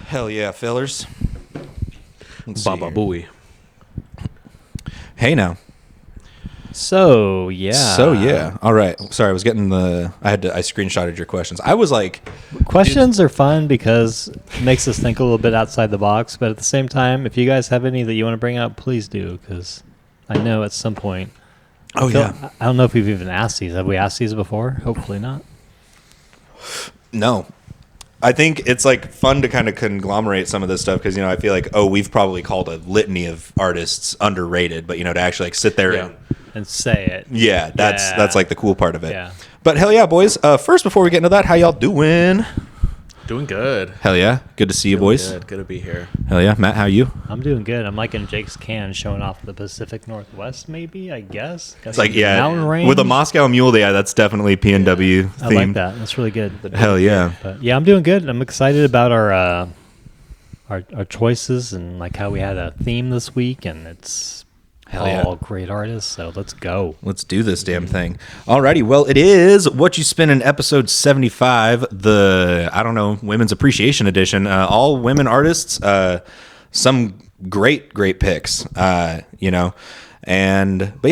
Hell yeah, fellers. Baba Booey. Hey now. So yeah. All right. Sorry, I was getting I screenshotted your questions. I was like, questions are fun because it makes us think a little bit outside the box. But at the same time, if you guys have any that you want to bring up, please do, because I know at some point. I don't know if we've even asked these. Have we asked these before? Hopefully not. No. I think it's like fun to kind of conglomerate some of this stuff because, I feel like, we've probably called a litany of artists underrated, but, to actually like sit there and say it. Yeah, that's like the cool part of it. Yeah. But hell yeah, boys. First, before we get into that, how y'all doing? Doing good. Hell yeah. Good to see you, boys. Good to be here. Hell yeah. Matt, how you? I'm doing good. I'm liking Jake's can showing off the Pacific Northwest, maybe, I guess. It's like, mountain range. With a Moscow Mule, that's definitely PNW themed. I like that. That's really good. Hell yeah. But yeah, I'm doing good. I'm excited about our choices and like how we had a theme this week, and it's all great artists, so let's go. Let's do this damn thing. Alrighty, well, it is Whatchu Spinnin episode 75, the, Women's Appreciation Edition. All women artists, some great picks, But yeah,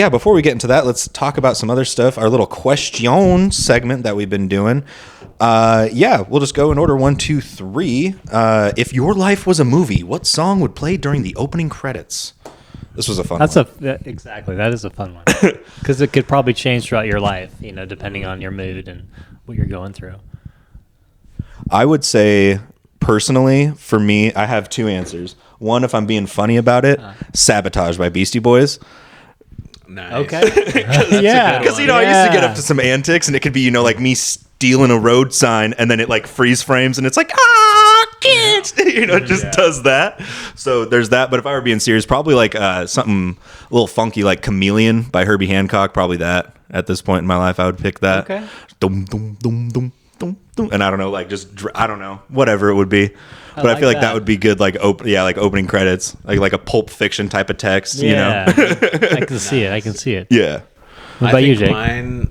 before we get into that, let's talk about some other stuff. Our little question segment that we've been doing. We'll just go in order 1, 2, 3. If your life was a movie, what song would play during the opening credits? This was a fun one. Exactly. That is a fun one. Because it could probably change throughout your life, depending on your mood and what you're going through. I would say, personally, for me, I have two answers. One, if I'm being funny about it, Sabotage by Beastie Boys. Nice. Okay. Yeah. Because, I used to get up to some antics, and it could be, like me stealing a road sign, and then it, like, freeze frames, and it's like, kids! Does that. So there's that. But if I were being serious, probably, like, something a little funky, like Chameleon by Herbie Hancock. Probably that. At this point in my life, I would pick that. Okay. Dum, dum, dum, dum, dum, dum. And I don't know, like, whatever it would be. But I feel like that would be good, like opening credits, like a Pulp Fiction type of text, I can see it. Yeah. What about you, Jake? Mine,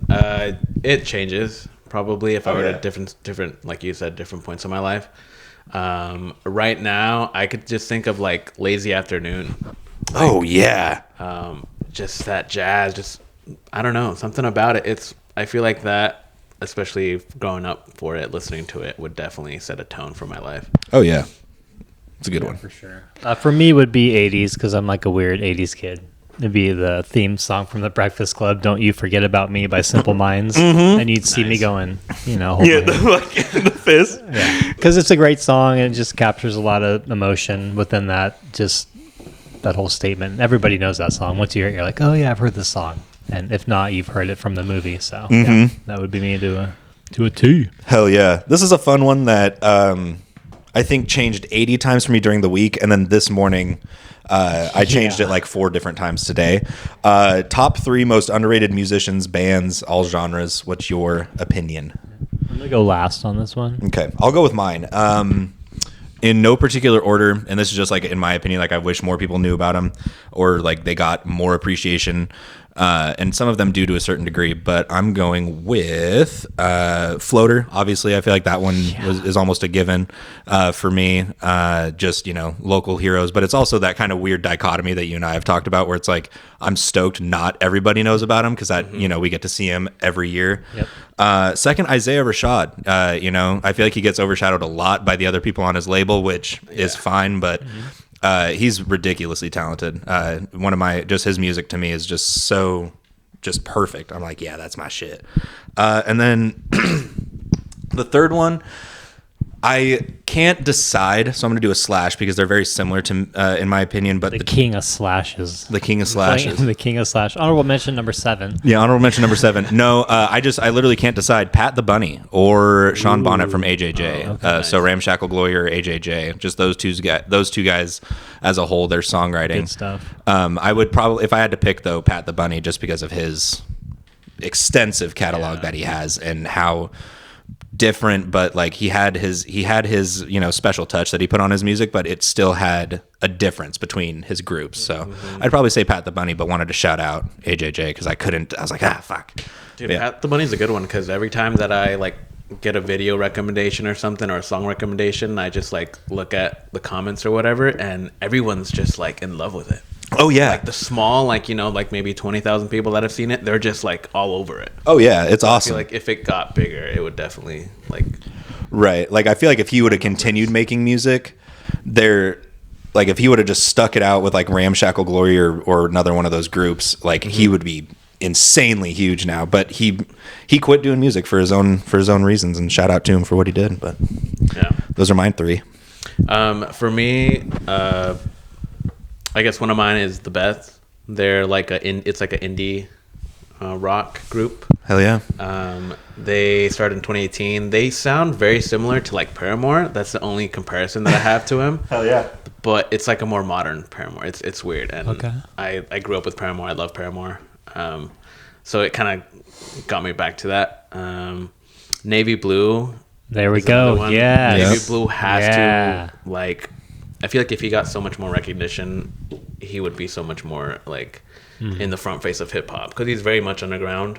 it changes probably if I were at different, like you said, different points in my life. Right now, I could just think of like Lazy Afternoon. Just that jazz, just I don't know, something about it. I feel like that. Especially growing up for it, listening to it would definitely set a tone for my life. Oh, yeah. It's a good one. For sure. For me, it would be 80s because I'm like a weird 80s kid. It'd be the theme song from The Breakfast Club, Don't You Forget About Me by Simple Minds. And you'd see me going, the fist. Yeah. Because it's a great song and it just captures a lot of emotion within that, just that whole statement. Everybody knows that song. Once you hear it, you're like, oh, yeah, I've heard this song. And if not, you've heard it from the movie. So that would be me to a T. Hell yeah. This is a fun one that I think changed 80 times for me during the week. And then this morning, I changed it like 4 different times today. Top 3 most underrated musicians, bands, all genres. What's your opinion? I'm going to go last on this one. Okay. I'll go with mine. In no particular order, and this is just like in my opinion, like I wish more people knew about them or like they got more appreciation. And some of them do to a certain degree, but I'm going with Floater. Obviously, I feel like that one is almost a given for me. Just, local heroes. But it's also that kind of weird dichotomy that you and I have talked about where it's like, I'm stoked not everybody knows about him because we get to see him every year. Yep. Second, Isaiah Rashad. I feel like he gets overshadowed a lot by the other people on his label, which is fine, but... he's ridiculously talented. His music to me is just so perfect. I'm like, yeah, that's my shit. And then the third one, I can't decide, so I'm going to do a slash because they're very similar to, in my opinion. But the king of slashes. The king of slashes. The king of slash. Honorable mention number 7. Yeah, honorable mention number 7. No, I literally can't decide. Pat the Bunny or Sean Bonnet from AJJ. Okay, So Ramshackle Glory or AJJ. Just those two guys as a whole, their songwriting. Good stuff. I would probably, if I had to pick though, Pat the Bunny, just because of his extensive catalog that he has and how different, but like he had his special touch that he put on his music, but it still had a difference between his groups. So I'd probably say Pat the Bunny, but wanted to shout out AJJ because I was like, fuck. Dude, Pat the Bunny's a good one because every time that I like get a video recommendation or something or a song recommendation, I just like look at the comments or whatever, and everyone's just like in love with it. Oh yeah, like the small, like like maybe 20,000 people that have seen it, they're just like all over it. Oh yeah, it's awesome. I feel like if it got bigger, it would definitely like. Right, like I feel like if he would have continued making music, like if he would have just stuck it out with like Ramshackle Glory or another one of those groups, like he would be insanely huge now. But he quit doing music for his own reasons, and shout out to him for what he did. But yeah, those are mine 3. For me, I guess one of mine is the Beth. They're like it's like an indie rock group. Hell yeah. They started in 2018. They sound very similar to like Paramore. That's the only comparison that I have to him. Hell yeah. But it's like a more modern Paramore. It's weird. And okay. I grew up with Paramore. I love Paramore. So it kind of got me back to that. Navy Blue. There we go. Yeah. Navy Blue has to like. I feel like if he got so much more recognition, he would be so much more like in the front face of hip hop because he's very much underground.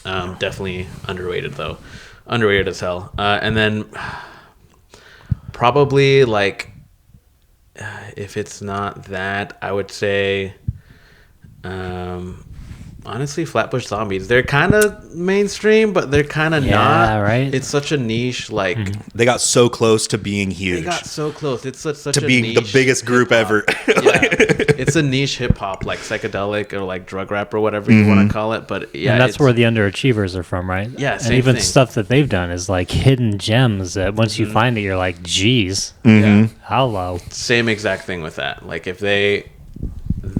Definitely underrated though, underrated as hell. And then probably like if it's not that, I would say honestly Flatbush Zombies. They're kind of mainstream, but they're kind of not. Right. It's such a niche. Like they got so close to being huge. They got so close. It's such to a being niche the biggest group hip-hop. ever. It's a niche hip hop, like psychedelic or like drug rap or whatever you want to call it. But yeah, and that's where the underachievers are from, right? Yeah, and same even thing. stuff that they've done is like hidden gems that once you find it, you're like, geez, how low. Same exact thing with that. Like if they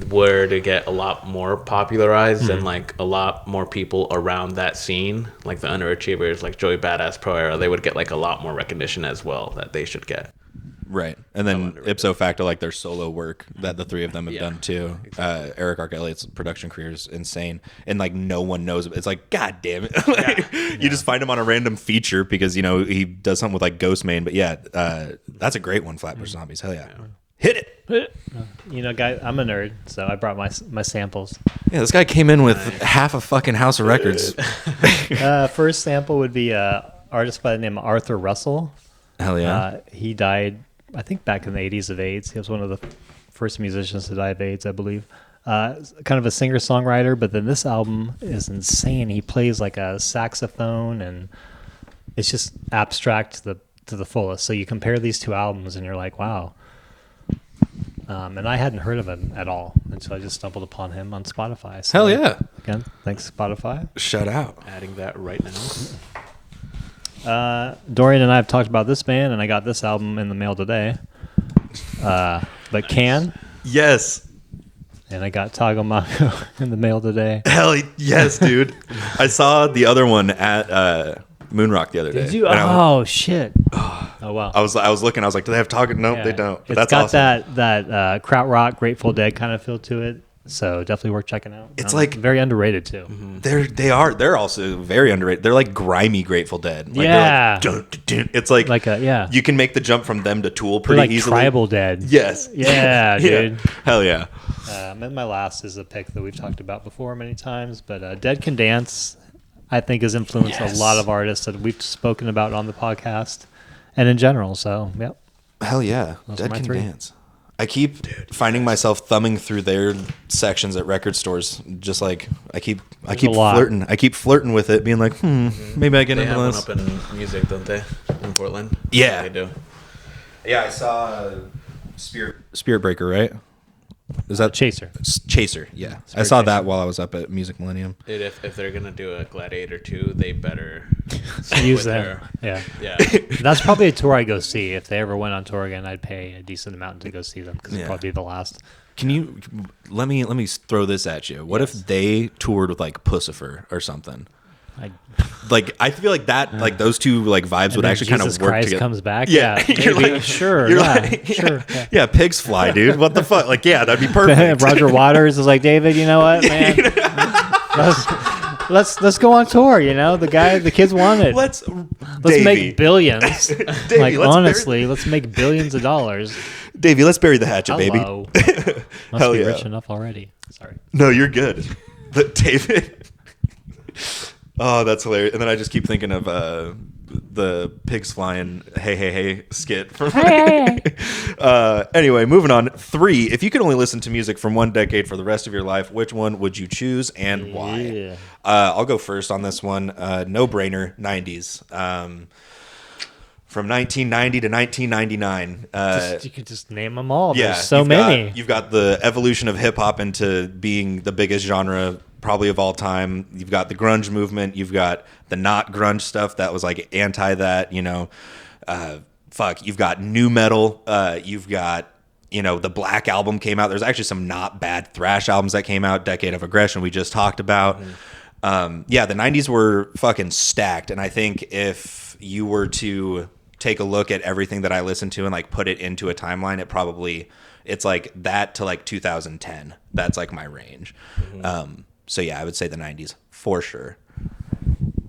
were to get a lot more popularized and like a lot more people around that scene, like the underachievers, like Joey Badass Pro Era, they would get like a lot more recognition as well that they should get. Right. And then ipso facto, like their solo work that the 3 of them have done too. Exactly. Eric Ark Elliott's production career is insane. And like no one knows. It's like, God damn it. Like, you just find him on a random feature because, he does something with like Ghostman. But yeah, that's a great one, Flatbush Zombies. Hell yeah. Hit it. Guy, I'm a nerd, so I brought my samples. Yeah, this guy came in with half a fucking house of records. First sample would be artist by the name of Arthur Russell. Hell yeah. He died, I think, back in the 80s of AIDS. He was one of the first musicians to die of AIDS, I believe. Kind of a singer-songwriter, but then this album is insane. He plays like a saxophone, and it's just abstract to the fullest. So you compare these 2 albums, and you're like, wow. And I hadn't heard of him at all, and so I just stumbled upon him on Spotify. So Hell yeah. Again, thanks, Spotify. Shout out. Adding that right now. Dorian and I have talked about this band, and I got this album in the mail today. But Can, Yes. and I got Tagomago in the mail today. Hell yes, dude. I saw the other one at Moonrock the other day. Did you? And Oh, shit. Oh, wow. I was looking. I was like, do they have Tago? No, they don't. But It's that's got awesome. that krautrock, Grateful Dead kind of feel to it. So definitely worth checking out. It's like- very underrated too. They're also very underrated. They're like grimy Grateful Dead. Like, Yeah. they're like, dun, dun, dun. It's like you can make the jump from them to Tool They're pretty like easily. Tribal Dead. Yes. Yeah, dude. Hell yeah. And my last is a pick that we've talked about before many times, but Dead Can Dance, I think, has influenced a lot of artists that we've spoken about on the podcast and in general. So, yep. Hell yeah. Those are Dead my Can 3. Dance. I keep finding myself thumbing through their sections at record stores. Just like I keep flirting. I keep flirting with it, being like, maybe I get They into have this. one up in music, don't they? In Portland? Yeah. They do. Yeah, I saw Spirit Breaker, right? Is that Chaser? Chaser, yeah. I saw that while I was up at Music Millennium. Dude, if they're gonna do a Gladiator 2, they better Use them. Yeah. That's probably a tour I go see. If they ever went on tour again, I'd pay a decent amount to go see them because it'd probably be the last. Can you let me throw this at you? What if they toured with like Pussifer or something? Like I feel like that, like those two like vibes would actually kind of work Christ together. comes back. Yeah, Maybe. like, Sure. you're Yeah. like, Sure. Yeah, pigs fly, dude. What the fuck? Like, yeah, that'd be perfect. Roger Waters is like, David, you know what, man? let's go on tour. You know, the kids want it. Let's Davey. Make billions. Davey, like honestly, let's make billions of dollars. Davey, let's bury the hatchet, Hello. baby. Must Hell be yeah. rich enough already. Sorry. No, you're good. But David. Oh, that's hilarious. And then I just keep thinking of the pigs flying hey hey hey skit from anyway, moving on. 3, if you could only listen to music from one decade for the rest of your life, which one would you choose and why? I'll go first on this one. No brainer, 90s. From 1990 to 1999. You could just name them all. Yeah, There's so many. You've got the evolution of hip hop into being the biggest genre probably of all time. You've got the grunge movement. You've got the not grunge stuff that was like anti that, you know. You've got new metal. You've got, you know, the Black Album came out. There's actually some not bad thrash albums that came out. Decade of Aggression we just talked about. Yeah, the 90s were fucking stacked. And I think if you were to take a look at everything that I listened to and like put it into a timeline, it's like that to like 2010. That's like my range. So yeah, I would say the 90s for sure.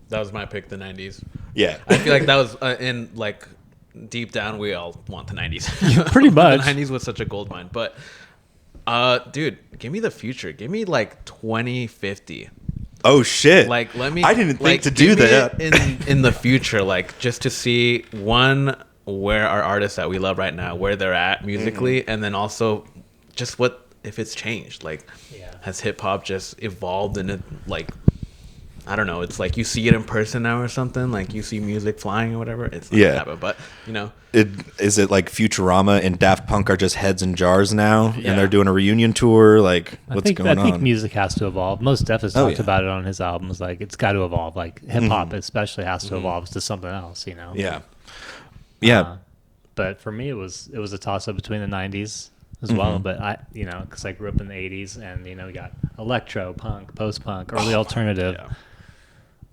That was my pick, the 90s. Yeah. I feel like that was in like deep down we all want the 90s. Pretty much. The 90s was such a gold mine. But dude, give me the future. Give me like 2050. Oh shit! Like, let me. I didn't think like, to do that in the future. Like, just to see where our artists that we love right now, where they're at musically, and then also just what if it's changed. Like, has hip hop just evolved in it? Like, I don't know. It's like you see it in person now or something. Like you see music flying or whatever. It's not gonna happen, but you know. Is it like Futurama and Daft Punk are just heads in jars now, Yeah. and they're doing a reunion tour? Like, what's going on? I think music has to evolve. Most Def has talked about it on his albums. Like, it's got to evolve. Like, hip hop especially has to evolve to something else. You know. Yeah. Yeah. But for me, it was a toss up between the '90s as well. But I, you know, because I grew up in the '80s, and you know, we got electro, punk, post punk, early alternative. Yeah.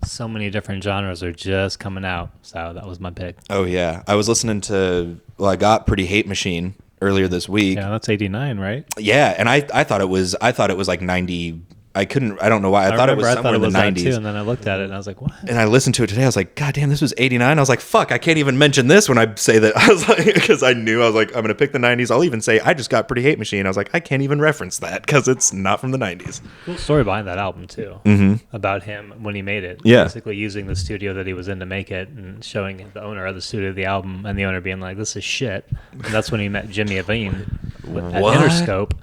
So many different genres are just coming out. So that was my pick. Oh yeah, I was listening to. Well, I got Pretty Hate Machine earlier this week. Yeah, that's '89, right? Yeah, and I thought it was like 90. I don't know why. I thought it was somewhere in the 90s. Too, and then I looked at it and I was like, what? And I listened to it today. I was like, God damn, this was 89. I was like, fuck, I can't even mention this when I say that. I was like, because I knew I was like, I'm going to pick the 90s. I'll even say, I just got Pretty Hate Machine. I was like, I can't even reference that because it's not from the 90s. Cool story behind that album, too. About him when he made it. Yeah. Basically using the studio that he was in to make it and showing the owner of the studio the album and the owner being like, this is shit. And that's when he met Jimmy Iovine at Interscope.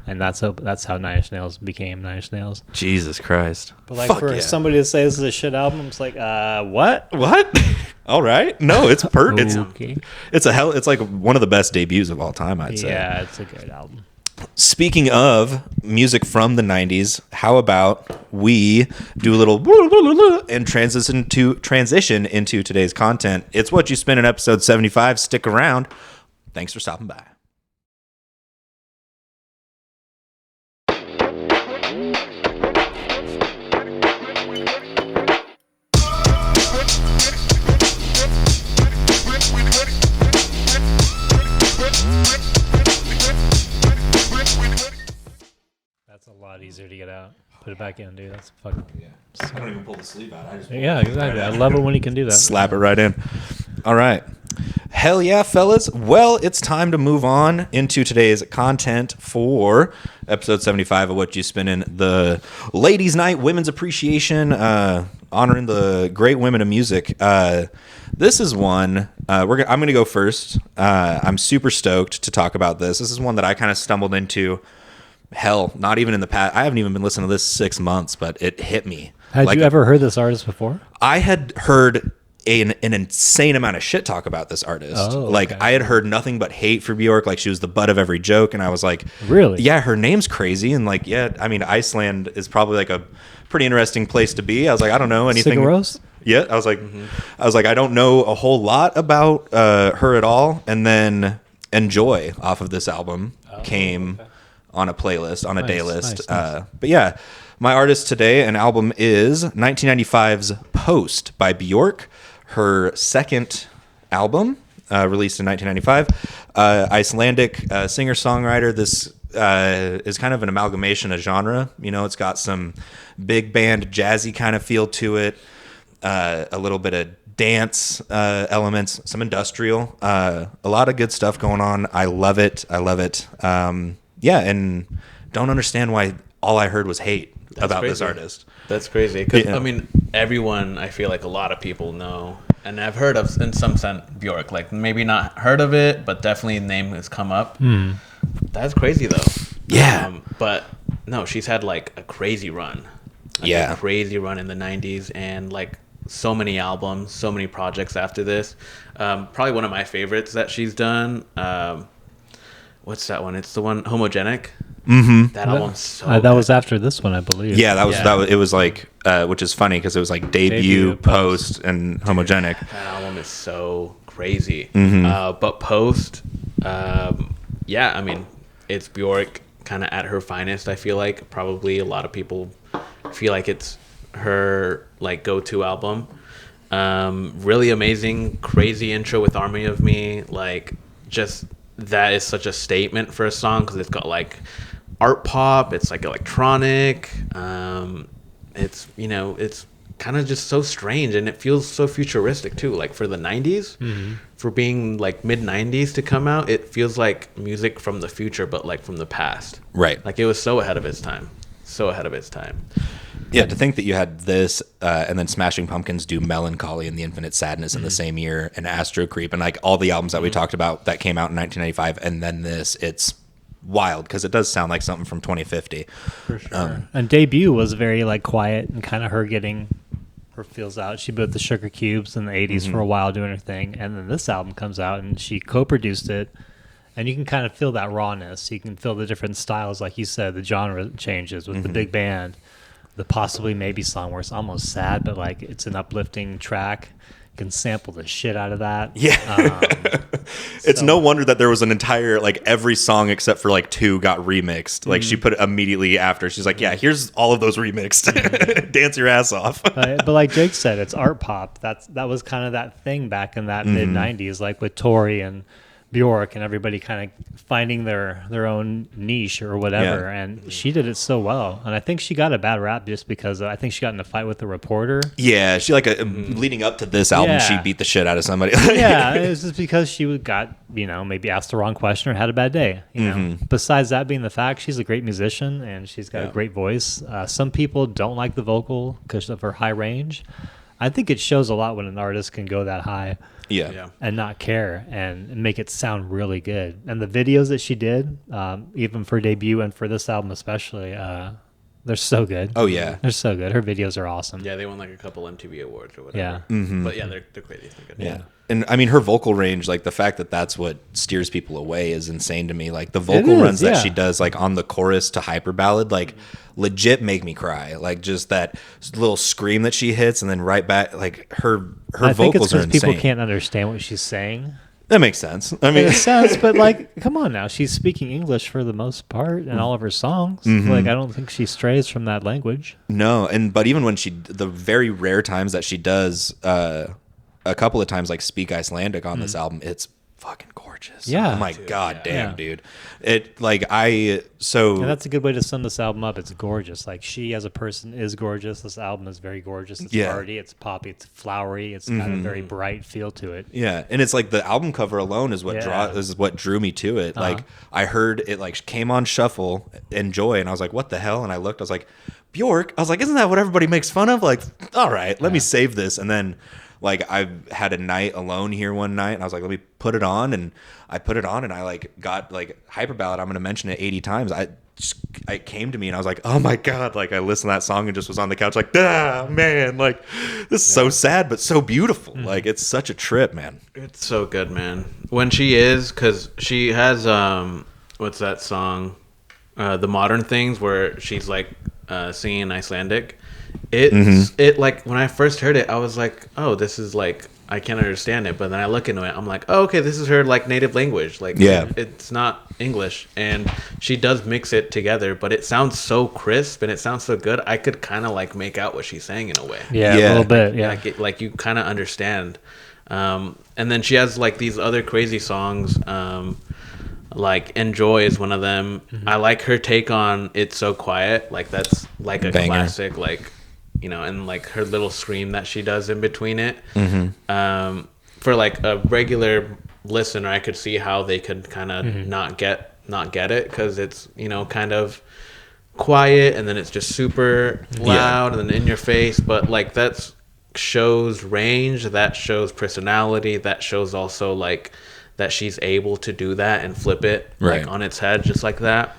And that's how Nine Inch Nails became Nine Inch Nails. Jesus Christ. But like somebody to say this is a shit album, it's like, what? What? All right. No, it's Okay. it's like one of the best debuts of all time, I'd say. Yeah, it's a great album. Speaking of music from the 90s, how about we do a little and transition into today's content. It's What You Spin in episode 75. Stick around. Thanks for stopping by. That's a lot easier to get out. Put it back in, dude. That's fucking... I don't even pull the sleeve out. I just Yeah, exactly. I love it when you can do that. slap it right in. All right. Hell yeah, fellas. Well, it's time to move on into today's content for episode 75 of What You Spinnin', the Ladies' Night Women's Appreciation, honoring the great women of music. This is one, I'm going to go first. I'm super stoked to talk about this. This is one that I kind of stumbled into. Hell, not even in the past. I haven't even been listening to this 6 months, but it hit me. Had you ever heard this artist before? I had heard an insane amount of shit talk about this artist. Oh, like, okay. I had heard nothing but hate for Björk. Like, she was the butt of every joke. And I was like, Really? Yeah, her name's crazy. And like, yeah, I mean, Iceland is probably like a pretty interesting place to be. I was like, I don't know anything. Cigaros? Yeah. I was like, I don't know a whole lot about her at all. And then Enjoy off of this album came on a playlist, on a day list. Nice. But yeah, my artist today, an album is 1995's Post by Björk, her second album. released in 1995. Icelandic singer-songwriter. This is kind of an amalgamation of genre. You know, it's got some big band jazzy kind of feel to it, a little bit of dance elements, some industrial, a lot of good stuff going on. I love it. Yeah, and don't understand why all I heard was hate about crazy. this artist. That's crazy. Because, Yeah. I mean, everyone, I feel like a lot of people know, and I've heard of, in some sense, Björk. Like, maybe not heard of it, but definitely the name has come up. That's crazy, though. Yeah. But, no, she's had, like, a crazy run. A crazy run in the 90s, and, like, so many albums, so many projects after this. Probably one of my favorites that she's done. What's that one? It's the one, Homogenic. Mm-hmm. That album's so that good. was after this one, I believe. Yeah, that was it was like, which is funny because it was like debut, post, and homogenic. That album is so crazy. Mm-hmm. But post, yeah, I mean, it's Björk kind of at her finest. I feel like probably a lot of people feel like it's her like go-to album. Really amazing, crazy intro with Army of Me. Like, just that is such a statement for a song because it's got like art pop, it's like electronic, it's, you know, it's kind of just so strange, and it feels so futuristic too, like for the 90s. For being like mid 90s to come out, it feels like music from the future but like from the past, Right. like it was so ahead of its time. Yeah, to think that you had this and then Smashing Pumpkins do Melancholy and The Infinite Sadness in the same year, and Astro Creep, and like all the albums that we talked about that came out in 1995, and then this, it's wild because it does sound like something from 2050. For sure. And debut was very like quiet and kind of her getting her feels out. She built the Sugar Cubes in the 80s for a while doing her thing, and then this album comes out and she co-produced it, and you can kind of feel that rawness. You can feel the different styles, like you said, the genre changes with the big band, the possibly maybe song where it's almost sad, but like it's an uplifting track. You can sample the shit out of that. Yeah. It's no wonder that there was an entire, like every song except for like 2 got remixed. Like she put it immediately after. She's like, yeah, here's all of those remixed. Dance your ass off. But like Jake said, it's art pop. That was kind of that thing back in that mid 90s, like with Tori and Björk and everybody kind of finding their own niche or whatever. Yeah. And she did it so well. And I think she got a bad rap just because I think she got in a fight with the reporter. Yeah, she like leading up to this album, she beat the shit out of somebody. Yeah, it was just because she got, you know, maybe asked the wrong question or had a bad day. You know, besides that being the fact, she's a great musician and she's got a great voice. Some people don't like the vocal because of her high range. I think it shows a lot when an artist can go that high. Yeah. And not care and make it sound really good. And the videos that she did, even for debut and for this album especially, they're so good. Oh, yeah. They're so good. Her videos are awesome. Yeah, they won like a couple MTV awards or whatever. Yeah. But yeah, they're crazy. They're good. Yeah. And I mean, her vocal range, like the fact that that's what steers people away is insane to me. Like the vocal runs that she does, like on the chorus to hyper ballad, like legit make me cry. Like just that little scream that she hits and then right back, like her I think it's vocals are because people insane. can't understand what she's saying. That makes sense. I mean, It makes sense, but like, come on now. She's speaking English for the most part in all of her songs. Like, I don't think she strays from that language. no. But even when the very rare times that she does, a couple of times like speak Icelandic on this album, it's fucking gorgeous. Yeah. Oh my God damn, Yeah. dude. It like And that's a good way to sum this album up. It's gorgeous. Like, she as a person is gorgeous. This album is very gorgeous. It's arty, it's poppy, it's flowery. It's got a very bright feel to it. Yeah, and it's like the album cover alone is what drew me to it. Like I heard it like came on shuffle, Enjoy, and I was like, what the hell? And I looked, I was like, Björk. I was like, isn't that what everybody makes fun of? Like, all right, let me save this. And then like I had a night alone here one night, and I was like, let me put it on, and I put it on, and I like got like hyper ballad. I'm gonna mention it 80 times. It came to me, and I was like, oh my God! Like I listened to that song and just was on the couch, like, ah, man, like this is so sad but so beautiful. Like it's such a trip, man. It's so good, man. When she is, because she has what's that song, The Modern Things, where she's like singing Icelandic. It like when I first heard it, I was like, oh, this is like, I can't understand it. But then I look into it, I'm like, oh, okay, this is her like native language. Like, it's not English, and she does mix it together, but it sounds so crisp and it sounds so good. I could kind of like make out what she's saying in a way. Yeah, a little bit. Yeah. Like you kind of understand And then she has like these other crazy songs. Like Enjoy is one of them. I like her take on It's So Quiet. Like that's like a Banger. classic, like, you know, and like her little scream that she does in between it. For like a regular listener, I could see how they could kind of not get it, because it's, you know, kind of quiet and then it's just super loud and then in your face. But like that shows range, that shows personality, that shows also like that she's able to do that and flip it like on its head just like that.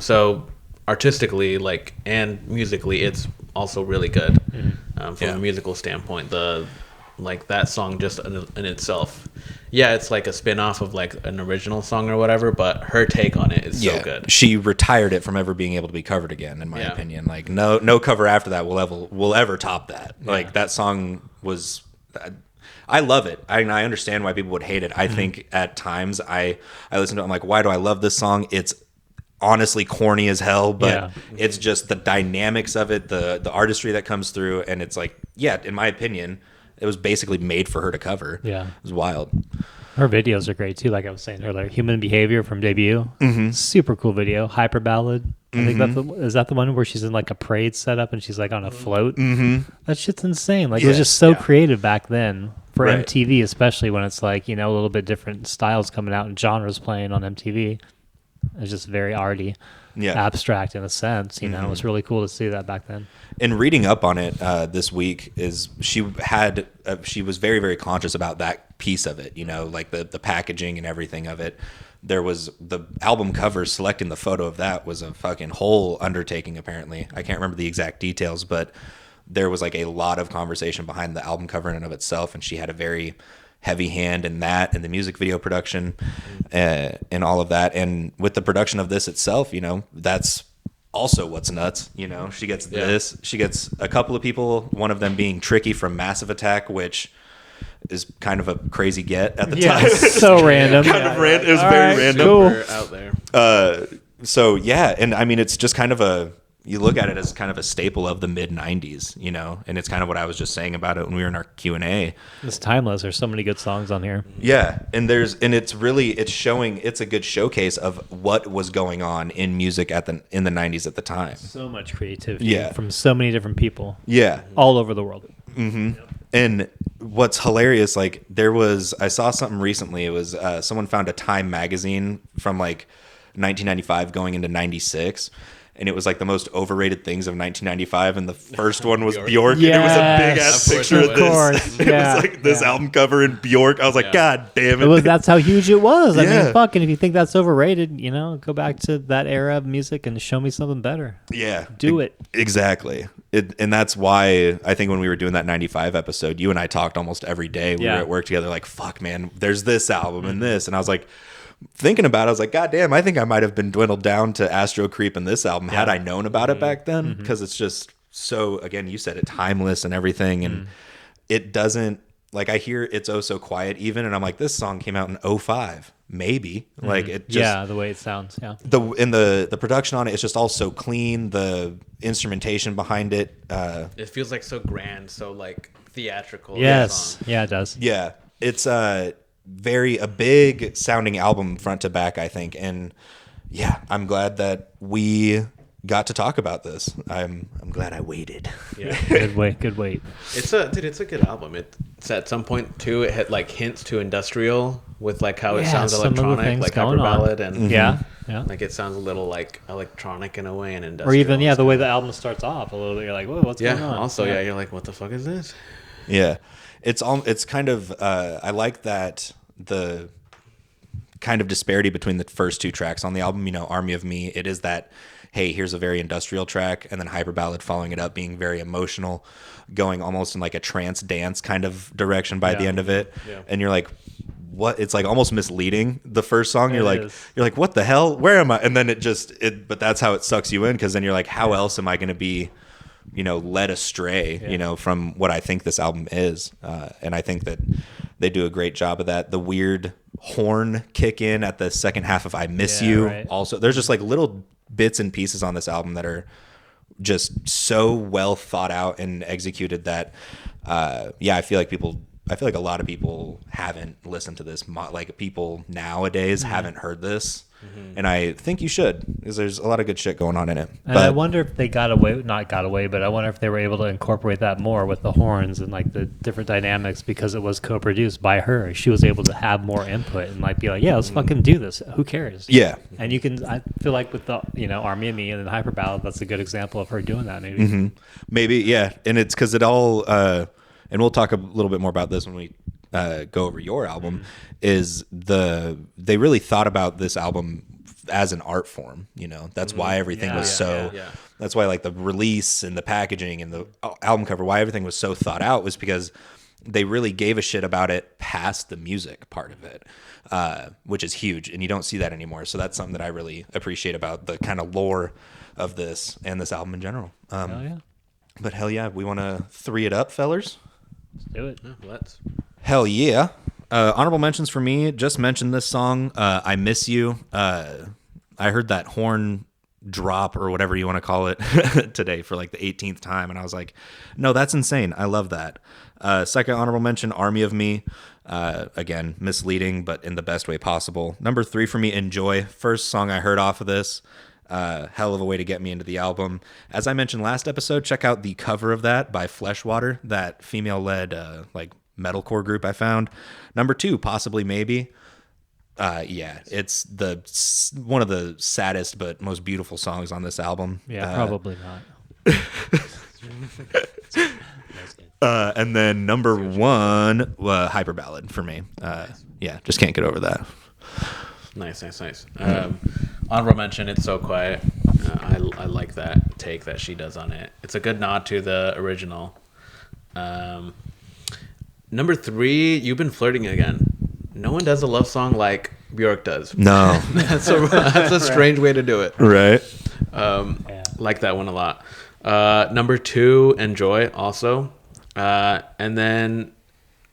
So artistically, like, and musically, it's also really good. From a musical standpoint, like that song just in itself, it's like a spin-off of like an original song or whatever, but her take on it is so good. She retired it from ever being able to be covered again, in my opinion. Like no cover after that will ever top that. Like that song was, I love it. I understand why people would hate it. I think at times I listen to it, I'm like, why do I love this song? It's honestly corny as hell, but it's just the dynamics of it, the artistry that comes through, and it's like, in my opinion, it was basically made for her to cover. It was wild. Her videos are great too. Like I was saying earlier, Human Behavior from Debut, super cool video. Hyper Ballad. I think is that the one where she's in like a parade setup and she's like on a float. That shit's insane. Like it was just so creative back then for MTV, especially when it's like, you know, a little bit different styles coming out and genres playing on MTV. It's just very arty, abstract in a sense. You know, it was really cool to see that back then. And reading up on it this week, is she was very, very conscious about that piece of it. You know, like the packaging and everything of it. There was the album cover, selecting the photo of that was a fucking whole undertaking. Apparently, I can't remember the exact details, but there was like a lot of conversation behind the album cover in and of itself, and she had a very heavy hand in that, and the music video production and all of that. And with the production of this itself, you know, that's also what's nuts. You know, she gets this, she gets a couple of people, one of them being Tricky from Massive Attack, which is kind of a crazy get at the time. So random. It was very random. Cool. Out there. So yeah, and I mean, it's just kind of you look at it as kind of a staple of the mid 90s, you know, and it's kind of what I was just saying about it when we were in our Q&A. It's timeless. There's so many good songs on here. Yeah. And it's showing, it's a good showcase of what was going on in music in the 90s at the time. So much creativity from so many different people. Yeah. All over the world. And what's hilarious, like I saw something recently. It was someone found a Time magazine from like 1995 going into 96. And it was like the most overrated things of 1995, and the first one was Björk, and it was a big ass picture of this. It was like this album cover in Björk. I was like, God damn it! That's how huge it was. I mean, fucking, if you think that's overrated, you know, go back to that era of music and show me something better. Yeah, do it exactly. And that's why I think when we were doing that 95 episode, you and I talked almost every day. We were at work together, like, fuck, man, there's this album and this, and I was like, thinking about it, I was like, God damn, I think I might have been dwindled down to Astro Creep in this album had I known about it back then, because it's just so, again, you said it, timeless and everything, and it doesn't, like, I hear It's Oh So Quiet even, and I'm like, this song came out in 05, maybe, like, it just, the way it sounds, the production on it is just all so clean, the instrumentation behind it, it feels like so grand, so like theatrical. Yes, it does. Yeah, it's a big sounding album front to back, I think, and I'm glad that we got to talk about this. I'm glad I waited. Yeah, good wait. It's a good album. It's at some point too. It had like hints to industrial with like how it sounds electronic, like Hyper Ballad, and like it sounds a little like electronic in a way, and industrial. Or even the way the album starts off a little bit. You're like, whoa, what's going on? Also, you're like, what the fuck is this? Yeah, it's kind of I like that. The kind of disparity between the first two tracks on the album, you know, Army of Me, it is that, hey, here's a very industrial track, and then Hyper Ballad following it up being very emotional, going almost in like a trance dance kind of direction by the end of it. And you're like, what? It's like almost misleading. The first song, you're like, what the hell? Where am I? And then but that's how it sucks you in, because then you're like, how else am I going to be, you know, led astray, you know, from what I think this album is. And I think that they do a great job of that. The weird horn kick in at the second half of I Miss You. Right. Also, there's just like little bits and pieces on this album that are just so well thought out and executed that, I feel like people I feel like a lot of people haven't listened to this. Like people nowadays haven't heard this, and I think you should, because there's a lot of good shit going on in it. And I wonder if they not got away, but I wonder if they were able to incorporate that more with the horns and like the different dynamics, because it was co-produced by her. She was able to have more input and like be like, yeah, let's fucking do this. Who cares? Yeah. And I feel like with the, Army of Me and then Hyper Ballad, that's a good example of her doing that maybe. Maybe, yeah. And it's because it all, and we'll talk a little bit more about this when we go over your album, they really thought about this album as an art form. That's why everything was that's why like the release and the packaging and the album cover, why everything was so thought out, was because they really gave a shit about it past the music part of it, which is huge, and you don't see that anymore. So that's something that I really appreciate about the kind of lore of this and this album in general. But hell yeah, we want to 3 it up, fellers. Let's do it. Let's. Hell yeah. Honorable mentions for me, just mentioned this song, I Miss You. I heard that horn drop or whatever you want to call it today for like the 18th time, and I was like, no, that's insane. I love that. Second honorable mention, Army of Me. Again, misleading, but in the best way possible. Number 3 for me, Enjoy. First song I heard off of this. Hell of a way to get me into the album. As I mentioned last episode, check out the cover of that by Fleshwater, that female-led like metalcore group I found. Number 2, Possibly Maybe. It's one of the saddest but most beautiful songs on this album. Yeah, probably not. And then number 1, Hyper Ballad for me. Yeah, just can't get over that. Nice. Honorable mention, It's So Quiet. I like that take that she does on it. It's a good nod to the original. Number 3, You've Been Flirting Again. No one does a love song like Björk does. No. That's a strange way to do it. Right. Like that one a lot. Number 2, Enjoy, also. And then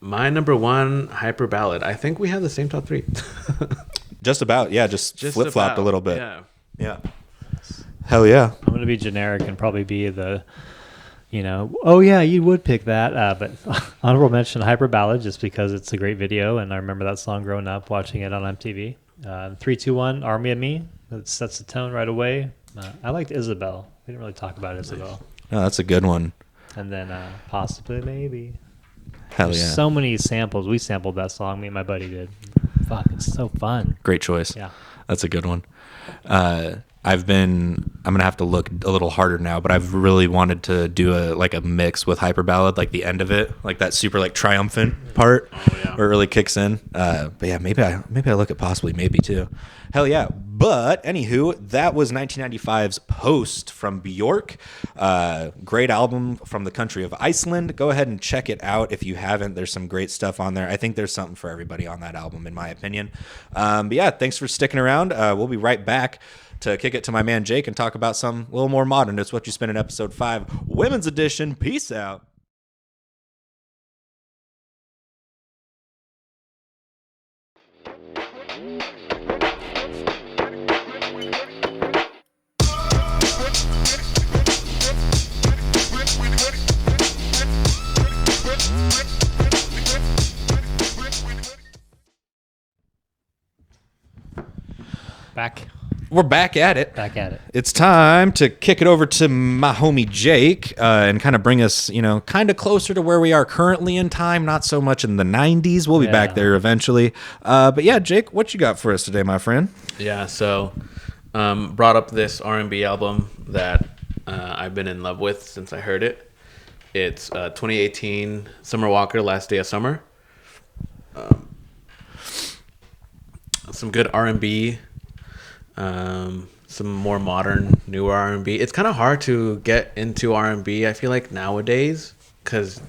my number 1, Hyper Ballad. I think we have the same top 3. Just about, yeah. Just flip-flopped a little bit. Yeah. Hell yeah. I'm going to be generic and probably be the, oh yeah, you would pick that. But honorable mention, Hyper Ballad, just because it's a great video, and I remember that song growing up, watching it on MTV. 3, 2, 1, Army of Me. That sets the tone right away. I liked Isabel. We didn't really talk about Isabel. Oh, that's a good one. And then Possibly Maybe. Hell There's yeah. so many samples. We sampled that song. Me and my buddy did. Fuck, it's so fun. Great choice. Yeah. That's a good one. I'm going to have to look a little harder now, but I've really wanted to do a mix with Hyper Ballad, like the end of it, like that super like triumphant part where it really kicks in. But yeah, maybe I look at Possibly Maybe too. Hell yeah. But anywho, that was 1995's Post from Björk. Great album from the country of Iceland. Go ahead and check it out if you haven't. There's some great stuff on there. I think there's something for everybody on that album, in my opinion. But yeah, thanks for sticking around. We'll be right back to kick it to my man Jake and talk about some a little more modern. It's What You Spin in episode 5, Women's Edition. Peace out. We're back at it. It's time to kick it over to my homie Jake and kind of bring us, kind of closer to where we are currently in time, not so much in the 90s. We'll be back there eventually. But yeah, Jake, what you got for us today, my friend? Yeah, so brought up this R&B album that I've been in love with since I heard it. It's 2018 Summer Walker, Last Day of Summer. Some good R&B. Some more modern, newer R&B. It's kind of hard to get into R&B, I feel like, nowadays, because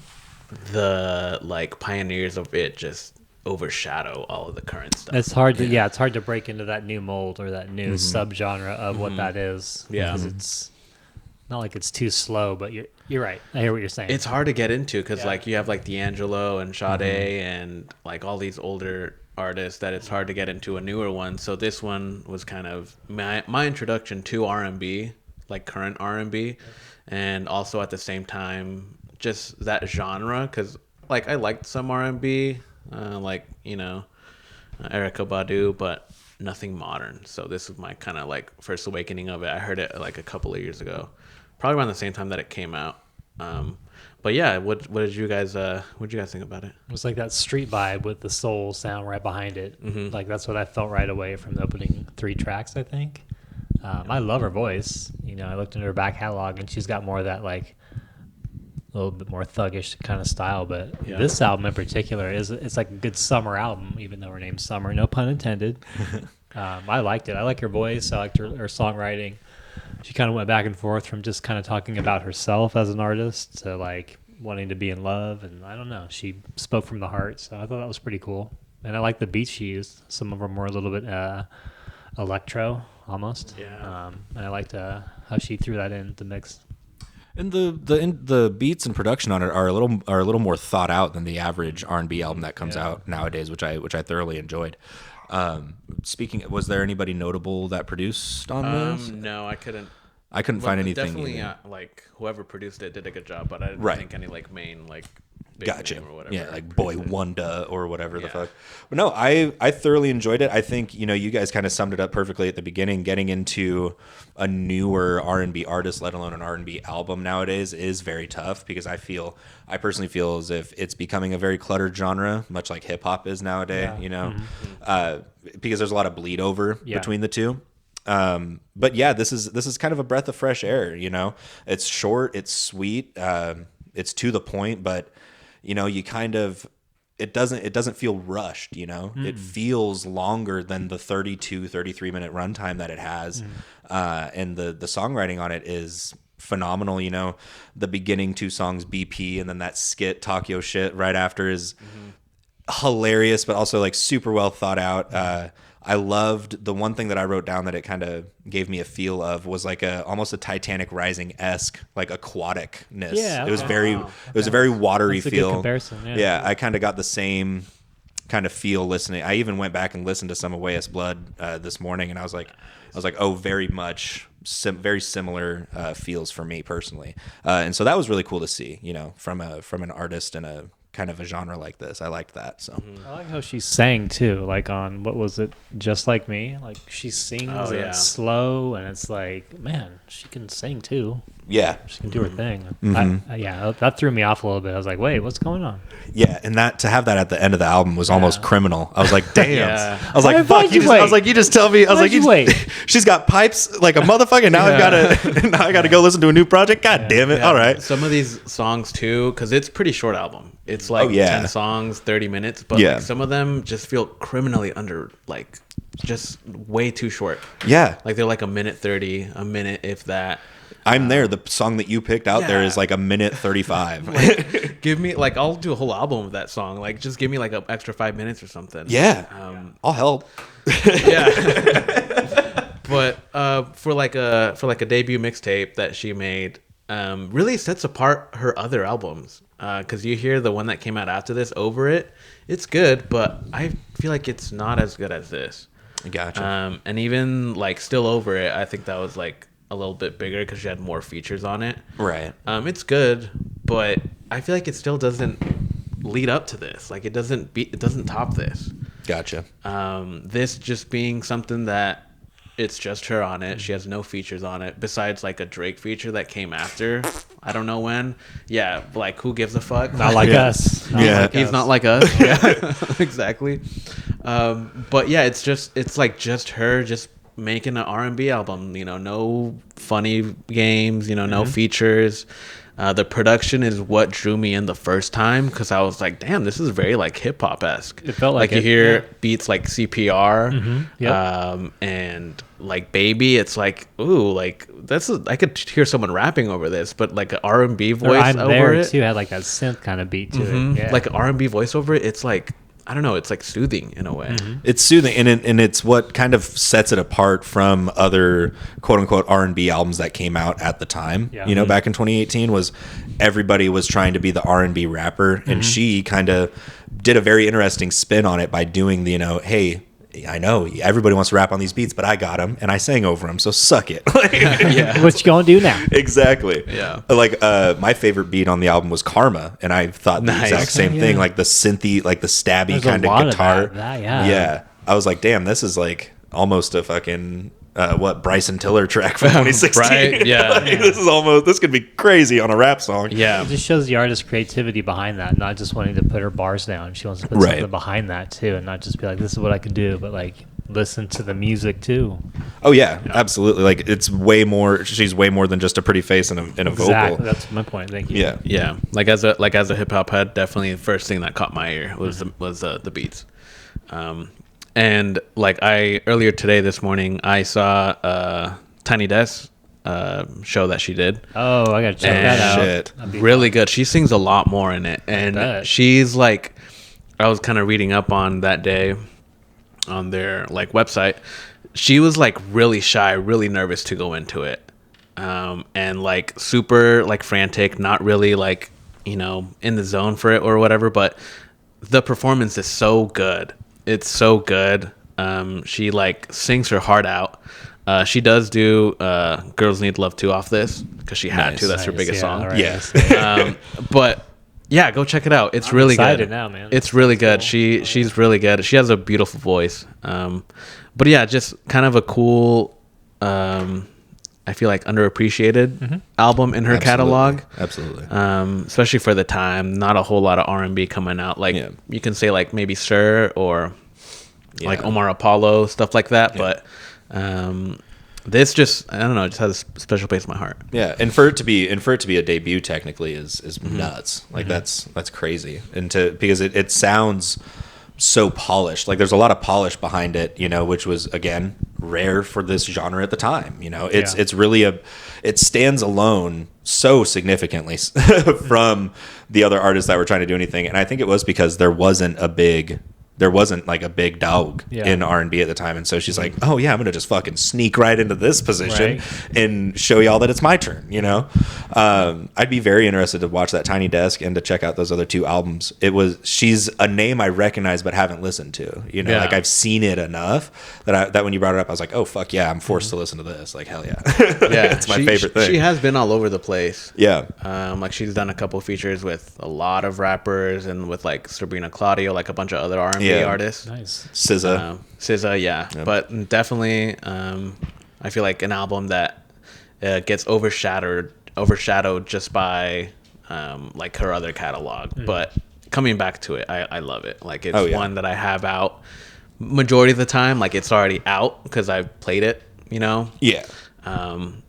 the pioneers of it just overshadow all of the current stuff. It's hard to break into that new mold or that new subgenre of what that is. Yeah, because it's not like it's too slow, but you're right. I hear what you're saying. It's hard to get into because you have D'Angelo and Sade and all these older artists that it's hard to get into a newer one. So this one was kind of my introduction to R&B, current R&B, and also at the same time just that genre, because like I liked some R&B, like Erykah Badu, but nothing modern. So this is my kind of like first awakening of it. I heard it like a couple of years ago, probably around the same time that it came out. But yeah, what did you guys think about it? It was like that street vibe with the soul sound right behind it. Like that's what I felt right away from the opening 3 tracks, I think. I love her voice. I looked into her back catalog and she's got more of that like a little bit more thuggish kind of style. But this album in particular it's like a good summer album, even though her name's Summer, no pun intended. I liked it. I like her voice. I liked her songwriting. She kind of went back and forth from just kind of talking about herself as an artist to like wanting to be in love. And I don't know, she spoke from the heart. So I thought that was pretty cool. And I like the beats she used. Some of them were a little bit electro almost. Yeah. And I liked how she threw that in the mix. And the beats and production on it are a little more thought out than the average R&B album that comes out nowadays, which I thoroughly enjoyed. Speaking, was there anybody notable that produced on this? No, I couldn't find anything. Definitely, like whoever produced it did a good job, but I didn't think any like main like big Gotcha. name or whatever. Yeah, like Boy Wonder or whatever the fuck. But no, I thoroughly enjoyed it. I think you guys kind of summed it up perfectly at the beginning. Getting into a newer R&B artist, let alone an R&B album nowadays, is very tough because I personally feel as if it's becoming a very cluttered genre, much like hip hop is nowadays. Because there's a lot of bleed over between the two. But yeah, this is kind of a breath of fresh air. It's short, it's sweet, it's to the point, but you kind of, it doesn't feel rushed. It feels longer than the 33 minute runtime that it has. And the songwriting on it is phenomenal. The beginning 2 songs, BP, and then that skit Talk Yo Shit right after is hilarious, but also like super well thought out. I loved the one thing that I wrote down that it kind of gave me a feel of was like almost a Titanic Rising-esque like aquaticness. Yeah, okay. It was a very watery That's a feel. good comparison. Yeah, I kind of got the same kind of feel listening. I even went back and listened to some of Way Us Blood this morning, and I was like, oh, very much very similar feels for me personally. And so that was really cool to see, from an artist and a kind of a genre like this. I liked that. So I like how she sang too, like on what was it, Just Like Me? Like she sings and it's slow, and it's like, man, she can sing too. Yeah, she can do her thing. That threw me off a little bit. I was like, wait, what's going on? Yeah, and to have that at the end of the album was almost criminal. I was like, damn. I was Why like, fuck. You just tell me. I was like, wait. She's got pipes like a motherfucker. Now I gotta go listen to a new project. God damn it! Yeah. All right. Some of these songs too, because it's a pretty short album. It's like 10 songs, 30 minutes, but like some of them just feel criminally under, like just way too short. Yeah, like they're like a minute 30, a minute if that. I'm there. The song that you picked out there is like a minute 35. Like, give me like, I'll do a whole album of that song. Like, just give me like an extra 5 minutes or something. Yeah, I'll help. Yeah, but for like a debut mixtape that she made, really sets apart her other albums. Because you hear the one that came out after this, Over It, it's good, but I feel like it's not as good as this. Gotcha. And even like Still Over It, I think that was like a little bit bigger because she had more features on it. Right. It's good, but I feel like it still doesn't lead up to this. Like it doesn't top this. Gotcha. This just being something that it's just her on it. She has no features on it besides like a Drake feature that came after. I don't know when. Yeah, like who gives a fuck? Not like us. He's not like us. Yeah, exactly. But yeah, it's like just her just making an R&B album. No funny games. No features. The production is what drew me in the first time because I was like, damn, this is very like hip hop esque. It felt like you hear beats like CPR, and like Baby. It's like, ooh, like I could hear someone rapping over this, but like an R&B voice I'm over There it too had like that synth kind of beat to it. Yeah. Like an R&B voice over it. It's like, I don't know. It's like soothing in a way. It's soothing, and it's what kind of sets it apart from other quote unquote R&B albums that came out at the time. Yeah. Back in 2018, was everybody was trying to be the R&B rapper, and she kind of did a very interesting spin on it by doing the hey, I know everybody wants to rap on these beats, but I got them and I sang over them, so suck it. Yeah. What you gonna do now? Exactly. Yeah. Like my favorite beat on the album was Karma, and I thought the Nice. exact same Yeah. thing, like the synthy, like the stabby There's a kind of lot of guitar. that, yeah. Yeah. I was like, damn, this is like almost a fucking Bryson Tiller track from 2016. Right? Yeah. Like, this could be crazy on a rap song. Yeah. It just shows the artist's creativity behind that, not just wanting to put her bars down. She wants to put Right. something behind that too, and not just be like, "This is what I can do," but like listen to the music too. Oh yeah, absolutely. Like it's way more. She's way more than just a pretty face and a Exactly. vocal. That's my point. Thank you. Yeah. Yeah, like as a hip hop head, definitely the first thing that caught my ear was the beats, and like earlier today this morning I saw Tiny Desk show that she did. Oh, I gotta check And that out. shit. That'd be Really good. She sings a lot more in it, and bet. she's like, I was kind of reading up on that day on their like website. She was like really shy, really nervous to go into it, and like super like frantic, not really like in the zone for it or whatever. But the performance is so good. It's so good. She like sings her heart out. She does do "Girls Need Love Too" off this because she had Nice. to. That's her Nice, biggest yeah, song. all right, Yeah. yes. But yeah, go check it out. It's I'm really excited good. now, man. It's really good. Cool. She's really good. She has a beautiful voice. But yeah, just kind of a cool. I feel like underappreciated album in her catalog. Absolutely. Especially for the time. Not a whole lot of R&B coming out. Like Yeah. you can say like maybe Sir or like Yeah. Omar Apollo, stuff like that. But this just, I don't know, it just has a special place in my heart. Yeah, and for it to be a debut technically is nuts. Like that's crazy. And because it sounds so polished. Like there's a lot of polish behind it, which was again rare for this genre at the time. It's really it stands alone so significantly from the other artists that were trying to do anything. And I think it was because there wasn't like a big dog in R&B at the time, and so she's like, oh yeah, I'm gonna just fucking sneak right into this position and show y'all that it's my turn. I'd be very interested to watch that Tiny Desk and to check out those other two albums. She's a name I recognize but haven't listened to. Like I've seen it enough that when you brought it up, I was like, oh fuck yeah, I'm forced to listen to this. Like hell yeah, Yeah, it's my favorite thing. She has been all over the place. Yeah. Like she's done a couple features with a lot of rappers and with like Sabrina Claudio, like a bunch of other R&B artists. Nice. SZA, yeah. But definitely, I feel like an album that gets overshadowed just by like her other catalog. But coming back to it, I love it. Like it's one that I have out majority of the time. Like it's already out because I've played it. Yeah.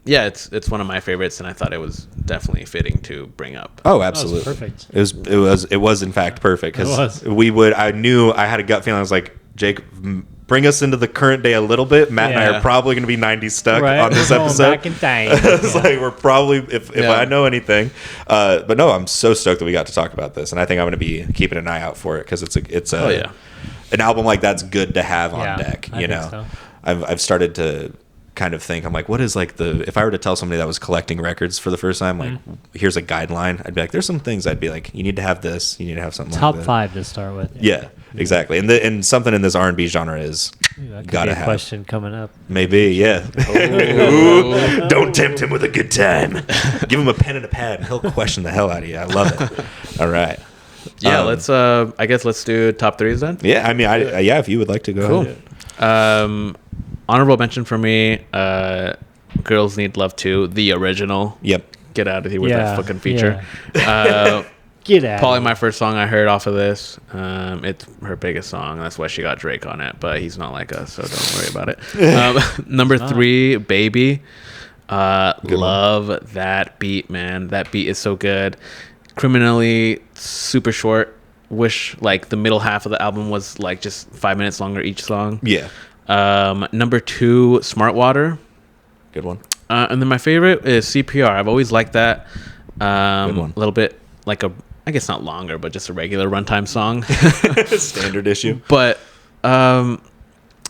It's one of my favorites, and I thought it was definitely fitting to bring up. Oh, absolutely. Perfect. It was in fact perfect because It was. I knew I had a gut feeling. I was like, Jake, bring us into the current day a little bit. Matt and I are probably going to be 90s stuck on this We're going episode. back in time. It's like we're probably if I know anything, but no, I'm so stoked that we got to talk about this, and I think I'm going to be keeping an eye out for it because it's an album like that's good to have on deck. I think so. I've started to kind of think, I'm like, what is like if I were to tell somebody that was collecting records for the first time, like here's a guideline, I'd be like, there's some things I'd be like, you need to have this, you need to have something Top like that. 5 to start with. Yeah, exactly. And something in this R&B genre is That could gotta be a have. question coming up. Maybe, yeah. Ooh, don't tempt him with a good time. Give him a pen and a pad, and he'll question the hell out of you. I love it. All right. Yeah, let's. I guess let's do top threes then. Yeah, I mean, if you would like to go ahead. Honorable mention for me. Girls Need Love Too, the original. Yep. Get out of here with that fucking feature. Get out. Probably my first song I heard off of this. It's her biggest song. That's why she got Drake on it, but he's not like us, so don't worry about it. Number 3, Baby. Love that beat, man. That beat is so good. Criminally super short. Wish like the middle half of the album was like just 5 minutes longer each song. Yeah. Number 2, Smart Water. Good one. And then my favorite is CPR. I've always liked that. Good one. A little bit like I guess not longer, but just a regular runtime song. Standard issue. But no,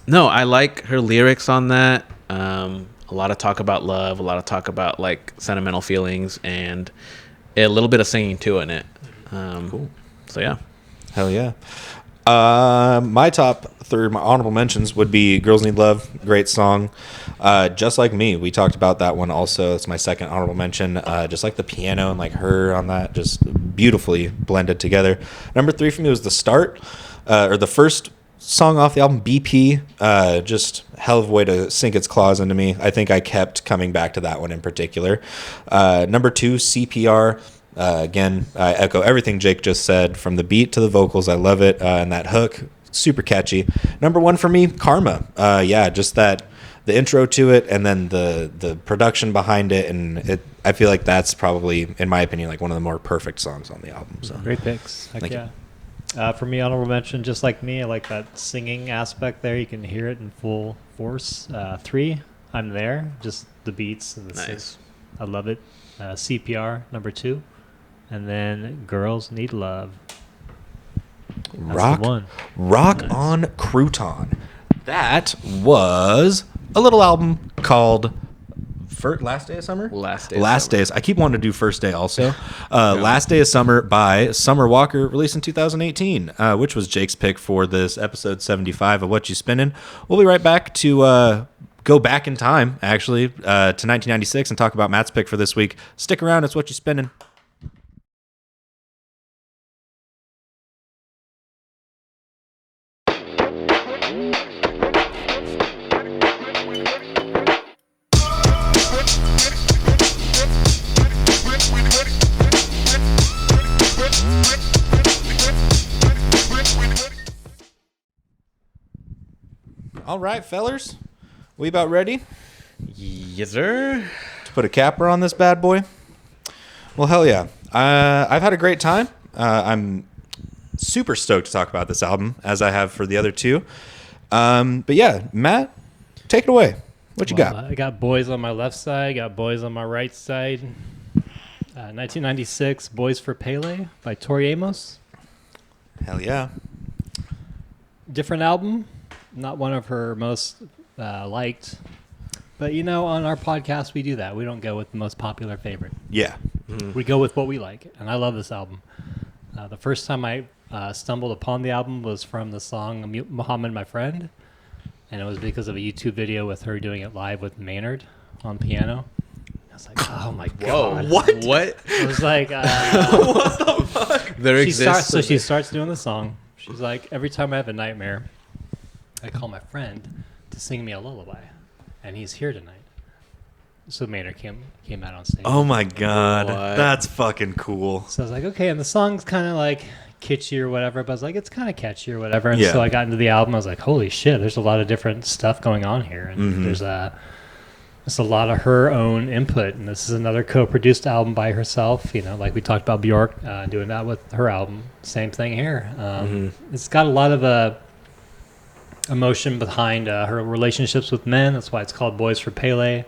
I like her lyrics on that. A lot of talk about love, a lot of talk about like sentimental feelings, and a little bit of singing too in it. Cool. So yeah. Hell yeah. My top three, my honorable mentions would be "Girls Need Love," great song. "Just Like Me," we talked about that one also. It's my second honorable mention. Just like the piano and like her on that, just beautifully blended together. Number 3 for me was "The Start," or the first song off the album, "BP." Just hell of a way to sink its claws into me. I think I kept coming back to that one in particular. Number 2, "CPR." Again, I echo everything Jake just said. From the beat to the vocals, I love it. And that hook, super catchy. Number 1 for me, "Karma." Just that, the intro to it, and then the production behind it, and it. I feel like that's probably, in my opinion, like one of the more perfect songs on the album. So great picks. Thank you. For me, honorable mention, "Just Like Me." I like that singing aspect there. You can hear it in full force. 3, "I'm There." Just the beats and the Nice. I love it. "CPR," number 2. And then "Girls Need Love." Rock, the one. rock on Crouton. That was a little album called Last Day of Summer? Last Day of Last Summer. Days. I keep wanting to do First Day also. Last Day of Summer by Summer Walker, released in 2018, which was Jake's pick for this episode 75 of Whatchu Spinnin'. We'll be right back to go back in time, actually, to 1996 and talk about Matt's pick for this week. Stick around. It's Whatchu Spinnin'. All right, fellers. We about ready Yes, sir. to put a capper on this bad boy? Well, hell yeah. I've had a great time. I'm super stoked to talk about this album, as I have for the other two. But yeah, Matt, take it away. What you got? I got "Boys on my left side," got "Boys on my right side." 1996, "Boys for Pele" by Tori Amos. Hell yeah. Different album, not one of her most liked. But on our podcast we do that. We don't go with the most popular favorite. Yeah. We go with what we like, and I love this album. The first time I stumbled upon the album was from the song "Muhammad, My Friend," and it was because of a YouTube video with her doing it live with Maynard on piano. I was like, oh my god! What? It was like, What the fuck? There exists. she starts doing the song. She's like, "Every time I have a nightmare, I call my friend to sing me a lullaby, and he's here tonight." So Maynard came out on stage. Oh my god. What? That's fucking cool. So I was like, okay, and the song's kind of like kitschy or whatever, but I was like, it's kind of catchy or whatever. And Yeah. so I got into the album. I was like, holy shit, there's a lot of different stuff going on here, and there's a lot of her own input. And this is another co-produced album by herself. Like we talked about Björk doing that with her album. Same thing here. It's got a lot of emotion behind her relationships with men. That's why it's called "Boys for Pele."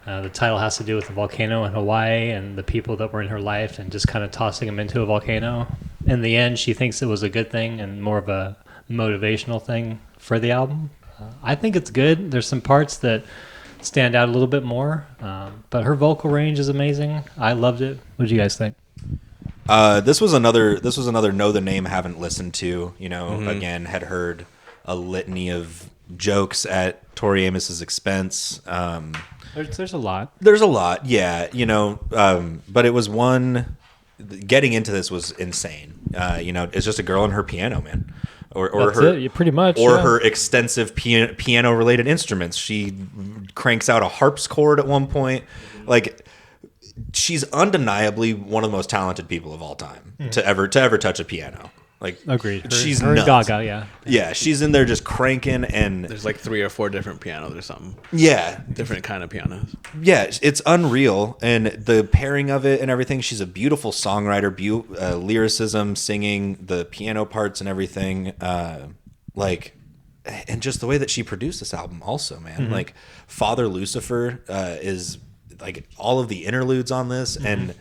The title has to do with the volcano in Hawaii and the people that were in her life and just kind of tossing them into a volcano. In the end, she thinks it was a good thing and more of a motivational thing for the album. I think it's good. There's some parts that stand out a little bit more, but her vocal range is amazing. I loved it. What did you guys think? This was another know the name, haven't listened to. Again, had heard a litany of jokes at Tori Amos's expense. There's a lot. There's a lot, yeah. But it was one. Getting into this was insane. It's just a girl and her piano, man, or That's her it, pretty much, or yeah. her extensive piano related instruments. She cranks out a harpsichord at one point, like. She's undeniably one of the most talented people of all time to ever touch a piano. Like, Agreed. She's her and nuts. Gaga, yeah. Yeah, she's in there just cranking, and There's like 3 or 4 different pianos or something. yeah, Different kind of pianos. yeah, it's unreal, and the pairing of it and everything. She's a beautiful songwriter, lyricism, singing, the piano parts and everything. And just the way that she produced this album, also, man. Like, Father Lucifer is like all of the interludes on this, and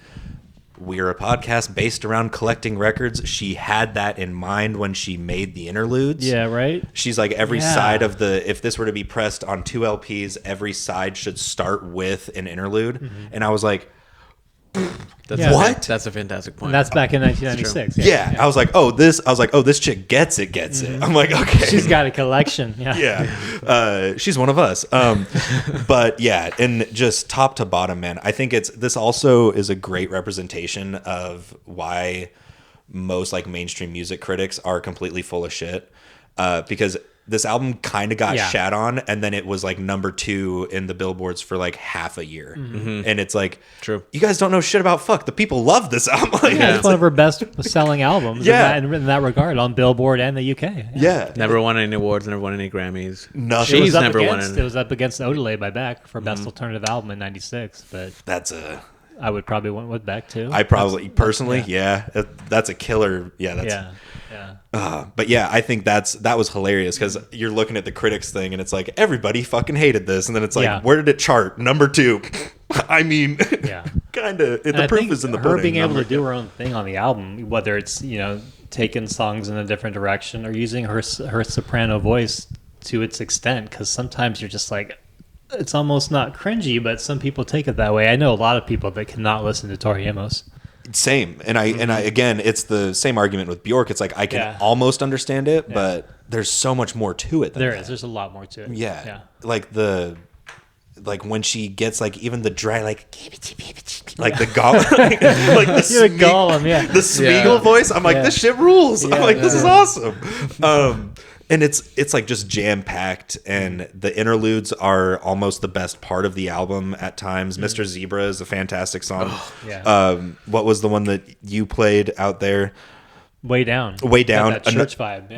we're a podcast based around collecting records. She had that in mind when she made the interludes. Yeah, right? She's like, every Yeah. side of if this were to be pressed on 2 LPs, every side should start with an interlude. And I was like, What? That's a fantastic point. And that's back in 1996. Yeah. I was like, oh, this chick gets it. I'm like, okay. She's got a collection. Yeah. She's one of us. But yeah, and just top to bottom, man, I think this also is a great representation of why most like mainstream music critics are completely full of shit. Because this album kind of got shat on, and then it was like number 2 in the billboards for like half a year. And it's like, true. You guys don't know shit about fuck. The people love this album. Like, It's one of her best selling albums in that regard on Billboard and the UK. Yeah. Never won any awards, never won any Grammys. Nothing. She's never won any. It was up against Odelay by Beck for Best Alternative Album in 96, but That's I would probably went with Beck too. I probably personally, that's a killer. Yeah. But yeah, I think that was hilarious because you're looking at the critics thing and it's like everybody fucking hated this, and then it's like, where did it chart? Number 2. I mean, kind of. The proof is in the pudding. Her being able to do her own thing on the album, whether it's taking songs in a different direction or using her soprano voice to its extent, because sometimes you're just like, it's almost not cringy, but some people take it that way. I know a lot of people that cannot listen to Tori Amos. Same, and I again, it's the same argument with Björk. It's like I can almost understand it, but there's so much more to it. There's a lot more to it. Yeah. Like when she gets like even the dry like the Gollum, like the Gollum, the Smeagol voice. I'm like, this shit rules. I'm like, this is awesome. And it's like just jam packed, and the interludes are almost the best part of the album at times. Mr. Zebra is a fantastic song. What was the one that you played out there? Way Down. That church vibe.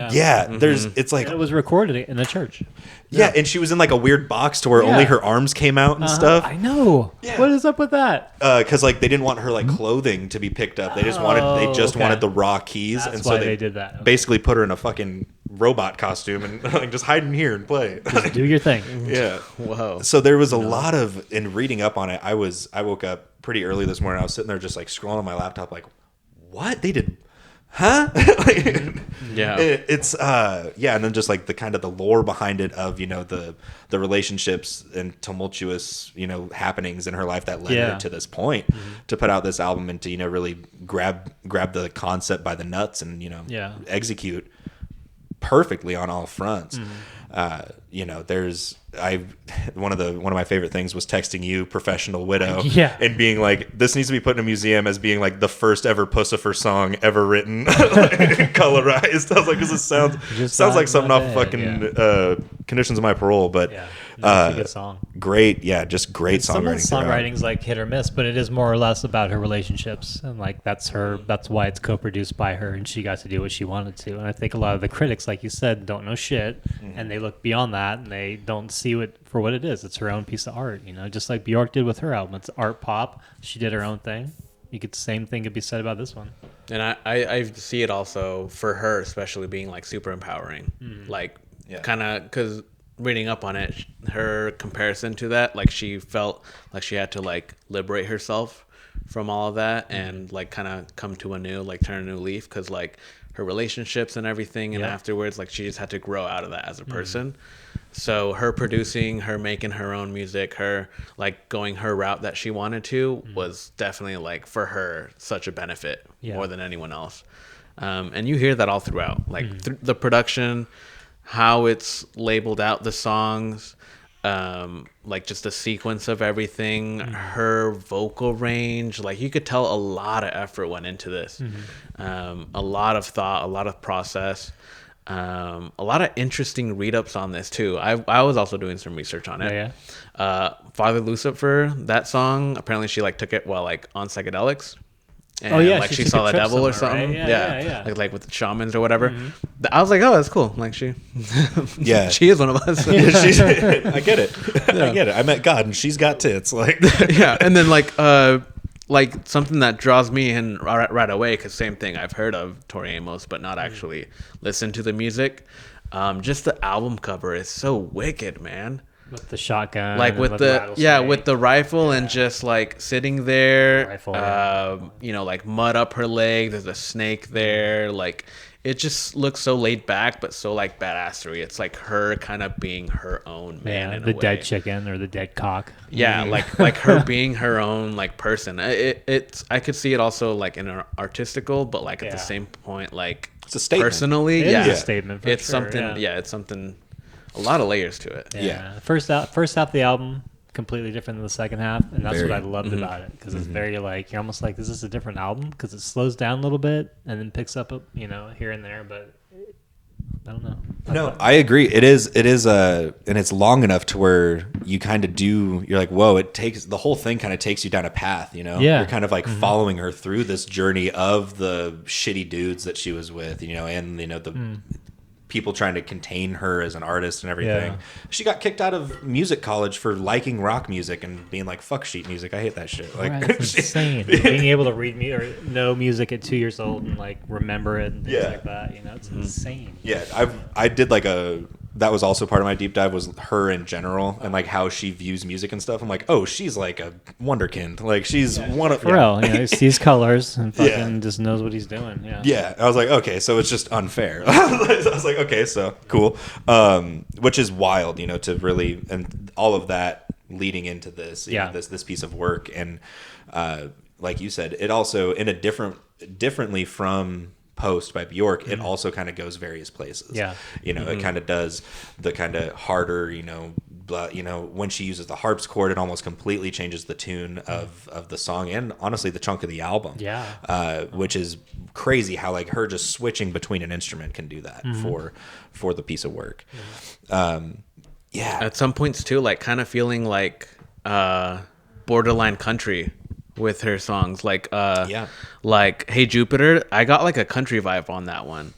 It's like, and it was recorded in the church. Yeah, and she was in like a weird box to where only her arms came out and stuff. I know. Yeah. What is up with that? Because like they didn't want her like clothing to be picked up. They just wanted the raw keys. That's and why so they did that. Basically put her in a fucking robot costume and like just hide in here and play. Just do your thing. Yeah. Whoa. So there was a lot of, in reading up on it, I woke up pretty early this morning. I was sitting there just like scrolling on my laptop like, what? They did... Huh? It's and then just like the kind of the lore behind it of the relationships and tumultuous happenings in her life that led her to this point to put out this album and to really grab the concept by the nuts and execute perfectly on all fronts. There's one of my favorite things was texting you Professional Widow and being like, this needs to be put in a museum as being like the first ever Pussifer song ever written colorized. I was like, this sounds like something off fucking Conditions of My Parole, but it's a good song. Great, just great songwriting. Some songwriting's like hit or miss, but it is more or less about her relationships, and like that's why it's co-produced by her, and she got to do what she wanted to. And I think a lot of the critics, like you said, don't know shit, and they look beyond that and they don't see it for what it is. It's her own piece of art, just like Björk did with her album. It's art pop. She did her own thing. The same thing could be said about this one. And I see it also for her, especially being like super empowering, kind of because reading up on it, her comparison to that, like she felt like she had to like liberate herself from all of that and like kind of come to a new, like turn a new leaf, because like her relationships and everything and afterwards, like she just had to grow out of that as a person. So her producing, her making her own music, her like going her route that she wanted to was definitely like for her such a benefit more than anyone else. And you hear that all throughout, like the production, how it's labeled out the songs, like just the sequence of everything, her vocal range, like you could tell a lot of effort went into this, a lot of thought, a lot of process, a lot of interesting read-ups on this too. I was also doing some research on it. Father Lucifer, that song, apparently she like took it while like on psychedelics. And like she saw the devil or something, right? Like with the shamans or whatever. I was like, oh, that's cool. Like she she is one of us. I get it. I get it. I met God and she's got tits. Like and then like something that draws me in right away, because same thing, I've heard of Tori Amos but not actually listened to the music. Just the album cover is so wicked, man. with the shotgun, like and with with the rifle, and just like sitting there, like mud up her leg. There's a snake there. Like it just looks so laid back, but so like badassery. It's like her kind of being her own man. In the a way. dead chicken or the dead cock. Yeah, like her being her own like person. It's I could see it also like in an artistical, but like at the same point, like it's a statement. Personally, it is a statement. It's something. Yeah, it's something. A lot of layers to it. Yeah. First half of the album completely different than the second half, and that's what I loved about it, because it's very like you're almost like, is this a different album? Because it slows down a little bit and then picks up here and there, but I don't know. No, I agree. It is and it's long enough to where you kind of you're like, whoa, the whole thing kind of takes you down a path, Yeah. You're kind of like following her through this journey of the shitty dudes that she was with, and the people trying to contain her as an artist and everything. Yeah. She got kicked out of music college for liking rock music and being like, fuck sheet music. I hate that shit. Like, it's insane. Being able to read or know music at 2 years old and like remember it and things like that, it's insane. Yeah, I did like that was also part of my deep dive, was her in general and like how she views music and stuff. I'm like, oh, she's like a wonderkind. Like she's one of for real. He sees colors and fucking just knows what he's doing. Yeah. Yeah. I was like, okay, so it's just unfair. I was like, okay, so cool. Which is wild, to really, and all of that leading into this, this piece of work. And like you said, it also in a differently from Post by Björk, it also kind of goes various places. Yeah. It kind of does the kind of harder, when she uses the harpsichord, it almost completely changes the tune of the song and honestly the chunk of the album. Yeah. Which is crazy how like her just switching between an instrument can do that for the piece of work. At some points too, like kind of feeling like borderline country with her songs, like like Hey Jupiter. I got like a country vibe on that one.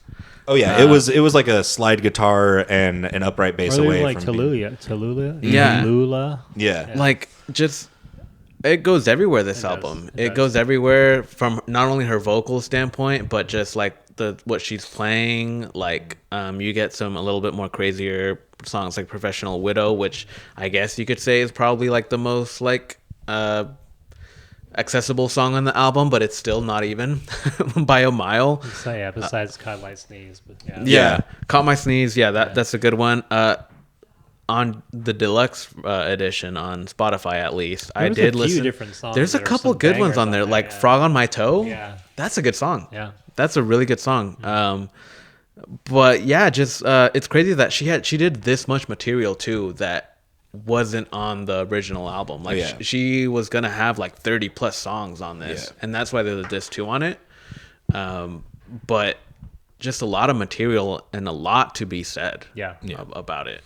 Oh yeah, it was like a slide guitar and an upright bass away like from Tallulah. Yeah. Tallulah. Yeah. Like just it goes everywhere. This album, it goes everywhere from not only her vocal standpoint, but just like what she's playing. Like you get a little bit more crazier songs like Professional Widow, which I guess you could say is probably like the most like accessible song on the album, but it's still not even by a mile. So yeah, besides Caught My Sneeze, but Caught My Sneeze. That's a good one. On the deluxe edition on Spotify, at least, I did listen. Different songs. There's a couple good ones on there, like Frog on My Toe. Yeah, that's a good song. Yeah, that's a really good song. But yeah, just it's crazy that she did this much material too that wasn't on the original album. Like she was gonna have like 30 plus songs on this, and that's why there's this 2 on it. But just a lot of material and a lot to be said about it,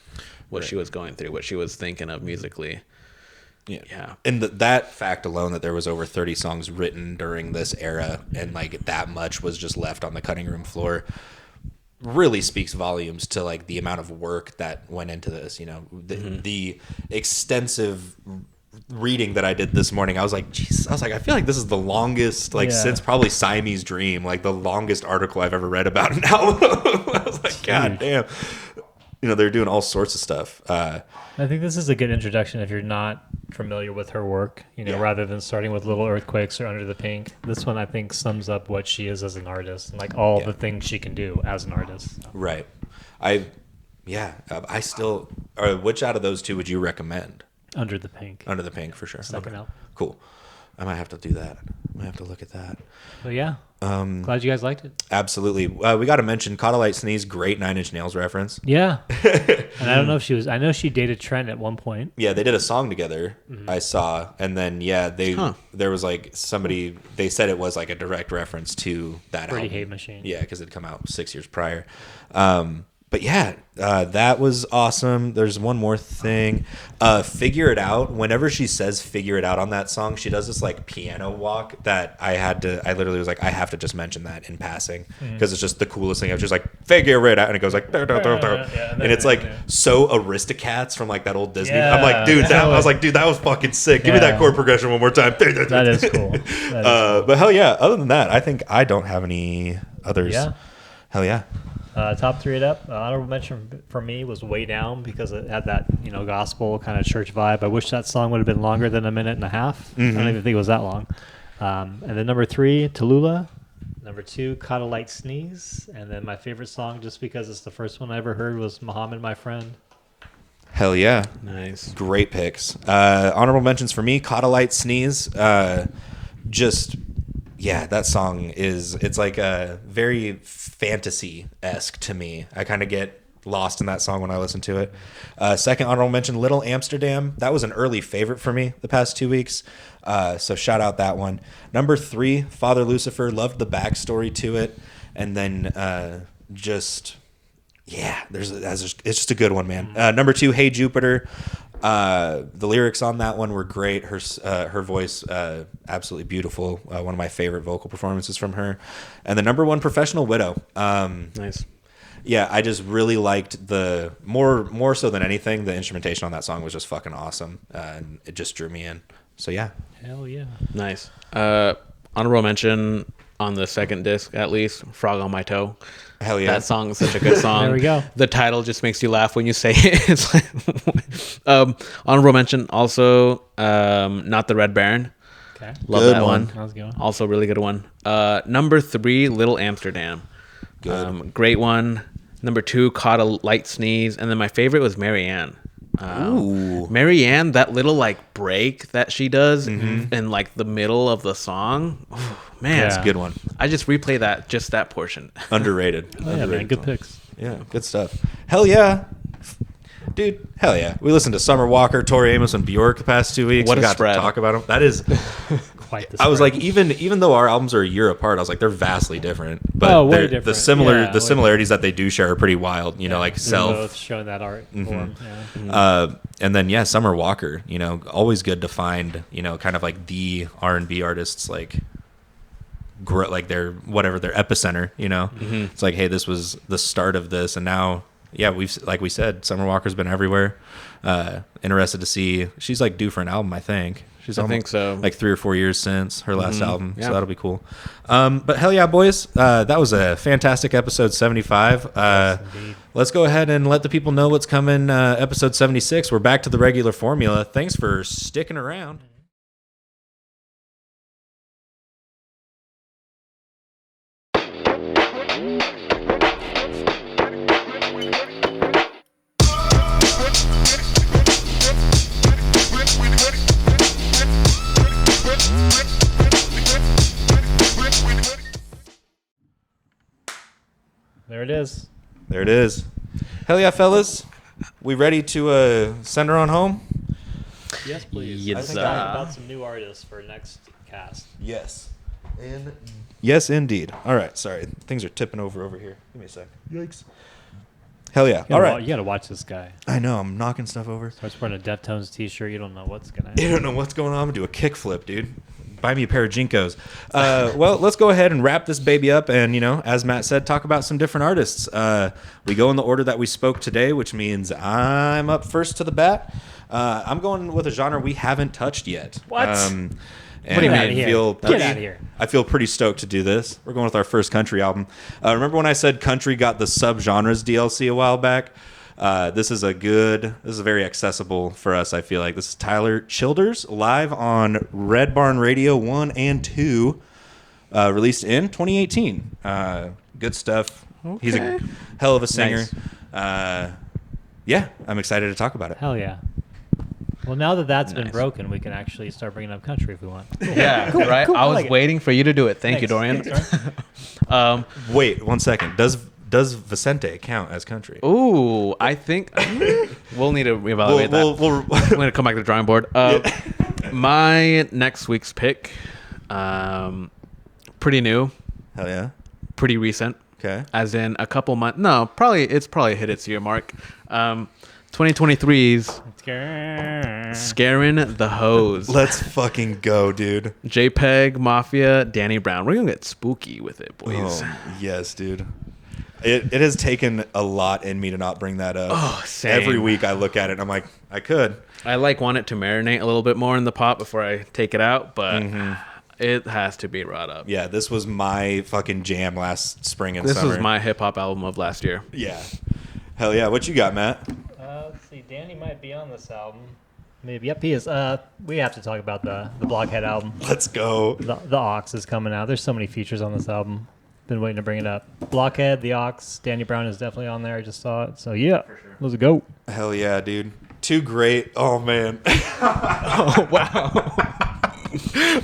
what she was going through, what she was thinking of musically. And that fact alone, that there was over 30 songs written during this era and like that much was just left on the cutting room floor, really speaks volumes to like the amount of work that went into this. The extensive reading that I did this morning, I was like, geez, I feel like this is the longest since probably Siamese Dream, like the longest article I've ever read about an album. I was like, God damn. They're doing all sorts of stuff. I think this is a good introduction if you're not familiar with her work, rather than starting with Little Earthquakes or Under the Pink. This one, I think, sums up what she is as an artist and like all the things she can do as an artist. So. Right. I still, which out of those 2 would you recommend? Under the Pink. Under the Pink, for sure. Second album. Cool. I might have to do that. I might have to look at that. But yeah, glad you guys liked it. Absolutely. We got to mention Caught a Light Sneeze, great 9 Inch Nails reference. Yeah. And I don't know if I know she dated Trent at one point. Yeah, they did a song together, I saw. And then, there was like somebody, they said it was like a direct reference to that Pretty album. Hate Machine. Yeah, because it'd come out 6 years prior. But yeah, that was awesome. There's one more thing. Figure It Out. Whenever she says Figure It Out on that song, she does this like piano walk that I literally was like, I have to just mention that in passing because it's just the coolest thing. I was just like, figure it out. And it goes like, and it's like so Aristocats from like that old Disney. I'm like, dude, I was like, dude, that was fucking sick. Give me that chord progression one more time. That is cool. But hell yeah. Other than that, I think I don't have any others. Yeah. Hell yeah. Top three it up. Honorable mention for me was Way Down because it had that gospel kind of church vibe. I wish that song would have been longer than a minute and a half. I don't even think it was that long. And then number 3, Tallulah. Number 2, Caught a Light Sneeze. And then my favorite song, just because it's the first one I ever heard, was Muhammad, My Friend. Hell yeah. Nice. Great picks. Honorable mentions for me, Caught a Light Sneeze. That song it's like a very fantasy-esque to me. I kind of get lost in that song when I listen to it. Second honorable mention, Little Amsterdam. That was an early favorite for me the past 2 weeks. So shout out that one. Number 3, Father Lucifer. Loved the backstory to it. And then it's just a good one, man. Number 2, Hey Jupiter. The lyrics on that one were great. Her voice, absolutely beautiful. One of my favorite vocal performances from her. And the number 1, Professional Widow. Nice. Yeah, I just really liked the more so than anything, the instrumentation on that song was just fucking awesome. And it just drew me in. So yeah. Hell yeah. Nice. Honorable mention on the second disc, at least, Frog on My Toe. Hell yeah. That song is such a good song. There we go. The title just makes you laugh when you say it. It's like, honorable mention also, Not the Red Baron. Okay. Love Good that one. one. That was a good one. Also really good one. Number 3, Little Amsterdam. Good. Great one. Number 2, Caught a Light Sneeze. And then my favorite was Marianne. Ooh. Marianne, that little like break that she does in like the middle of the song. Man, That's a good one. I just replay that portion. Underrated. Oh, yeah, man. Good picks. Yeah, good stuff. Hell yeah. Dude, hell yeah. We listened to Summer Walker, Tori Amos, and Björk the past 2 weeks. What we a got spread. to talk about them. That is... Quite the I was spread. like, even though our albums are a year apart, I was like, they're vastly different. But Oh, way they're- different. the Yeah, way similarities that they do share are pretty wild. Like They're Self. both showing that art form. Yeah. And then Summer Walker. Always good to find. Kind of like the R&B artists like their epicenter. It's like, hey, this was the start of this, and now like we said, Summer Walker's been everywhere. Interested to see, she's like due for an album, I think. I think so. Like 3 or 4 years since her last album, Yeah. so that'll be cool. But hell yeah, boys, that was a fantastic episode 75. Indeed. Let's go ahead and let the people know what's coming. Episode 76. We're back to the regular formula. Thanks for sticking around. There it is. There it is. Hell yeah, fellas. We ready to send her on home? Yes, please. Yes, I think sir. talk about some new artists for next cast. Yes. Yes, indeed. All right. Sorry. Things are tipping over here. Give me a sec. Yikes. Hell yeah. All right. You gotta watch this guy. I know. I'm knocking stuff over. Starts wearing a Deftones t-shirt. You don't know what's gonna You happen. don't know what's going on. I'm going to do a kickflip, dude. Buy me a pair of Jinkos. Well, let's go ahead and wrap this baby up and, as Matt said, talk about some different artists. We go in the order that we spoke today, which means I'm up first to the bat. I'm going with a genre we haven't touched yet. What? And What do you mean? I feel Get pretty- outta here. I feel pretty stoked to do this. We're going with our first country album. Remember when I said country got the subgenres DLC a while back? This is very accessible for us, I feel like. This is Tyler Childers, live on Red Barn Radio 1 and 2, released in 2018. Good stuff. Okay. He's a hell of a singer. Nice. I'm excited to talk about it. Hell yeah. Well, now that that's been Nice. broken, we can actually start bringing up country if we want. Yeah, right. cool. I was like it. waiting for you to do it. Thank you, Thanks. Dorian. Thanks, Wait 1 second. Does Vicente count as country? Ooh, I think we'll need to reevaluate that. We'll I'm gonna come back to the drawing board. My next week's pick, pretty new, hell yeah. pretty recent, Okay. as in a couple months. No, it's probably hit its year mark. 2023's Scaring the Hose. Let's fucking go, dude. JPEG Mafia, Danny Brown. We're gonna get spooky with it, boys. Oh, yes, dude. It has taken a lot in me to not bring that up. Oh, same. Every week I look at it and I'm like, I could. I want it to marinate a little bit more in the pot before I take it out, but It has to be Rod Up. Yeah, this was my fucking jam last spring and This summer. was my hip hop album of last year. Yeah. Hell yeah. What you got, Matt? Let's see. Danny might be on this album. Maybe. Yep, he is. We have to talk about the Blockhead album. Let's go. The Ox is coming out. There's so many features on this album. Been waiting to bring it up. Blockhead, the Ox, Danny Brown is definitely on there. I just saw it. So yeah, let's go. Hell yeah, dude. Two great. Oh man. Oh wow.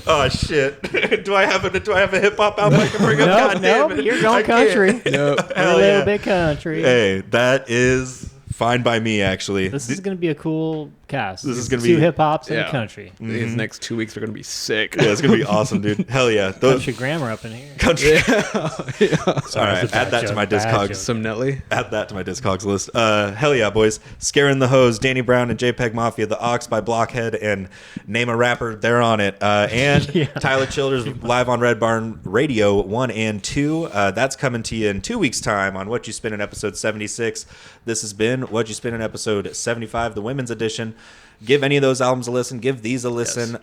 Oh shit. Do I have a hip hop album I can bring up? God damn it. You're going I can't. country. Nope. A Hell little yeah. bit country. Hey, that is fine by me actually. This is going to be a cool cast. This is gonna two be- hip hops and Yeah. a country. These next 2 weeks are gonna be sick. Yeah, it's gonna be awesome, dude. Hell yeah. Those Country grammar up in here. country. Yeah. All That's right, a bad add that to joke, my bad Discogs. joke. Some Nelly. Add that to my Discogs list. Hell yeah, boys. Scaring the Hose, Danny Brown and JPEG Mafia, The Ox by Blockhead, and Name a Rapper, they're on it. And Yeah. Tyler Childers live on Red Barn Radio 1 and 2. That's coming to you in 2 weeks' time on What You Spinnin' episode 76. This has been What You Spinnin' episode 75, the women's edition. Give any of those albums a listen. Give these a listen.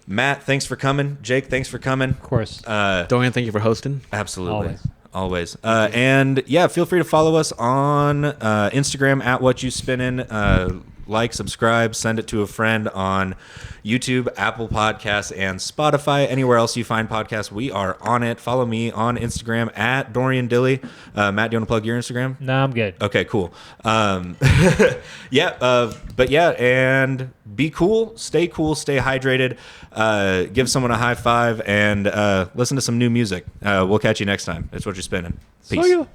Matt, thanks for coming. Jake, thanks for coming. Of course. Dorian, thank you for hosting. Absolutely. Always. And yeah, feel free to follow us on Instagram at What You Spinnin'. Like, subscribe, send it to a friend on YouTube, Apple Podcasts, and Spotify. Anywhere else you find podcasts, we are on it. Follow me on Instagram at Dorian Dilly. Matt, do you want to plug your Instagram? No, I'm good. Okay, cool. Yeah, but yeah, and be cool, stay hydrated, give someone a high five, and listen to some new music. We'll catch you next time. It's What You're Spinning. Peace. See ya.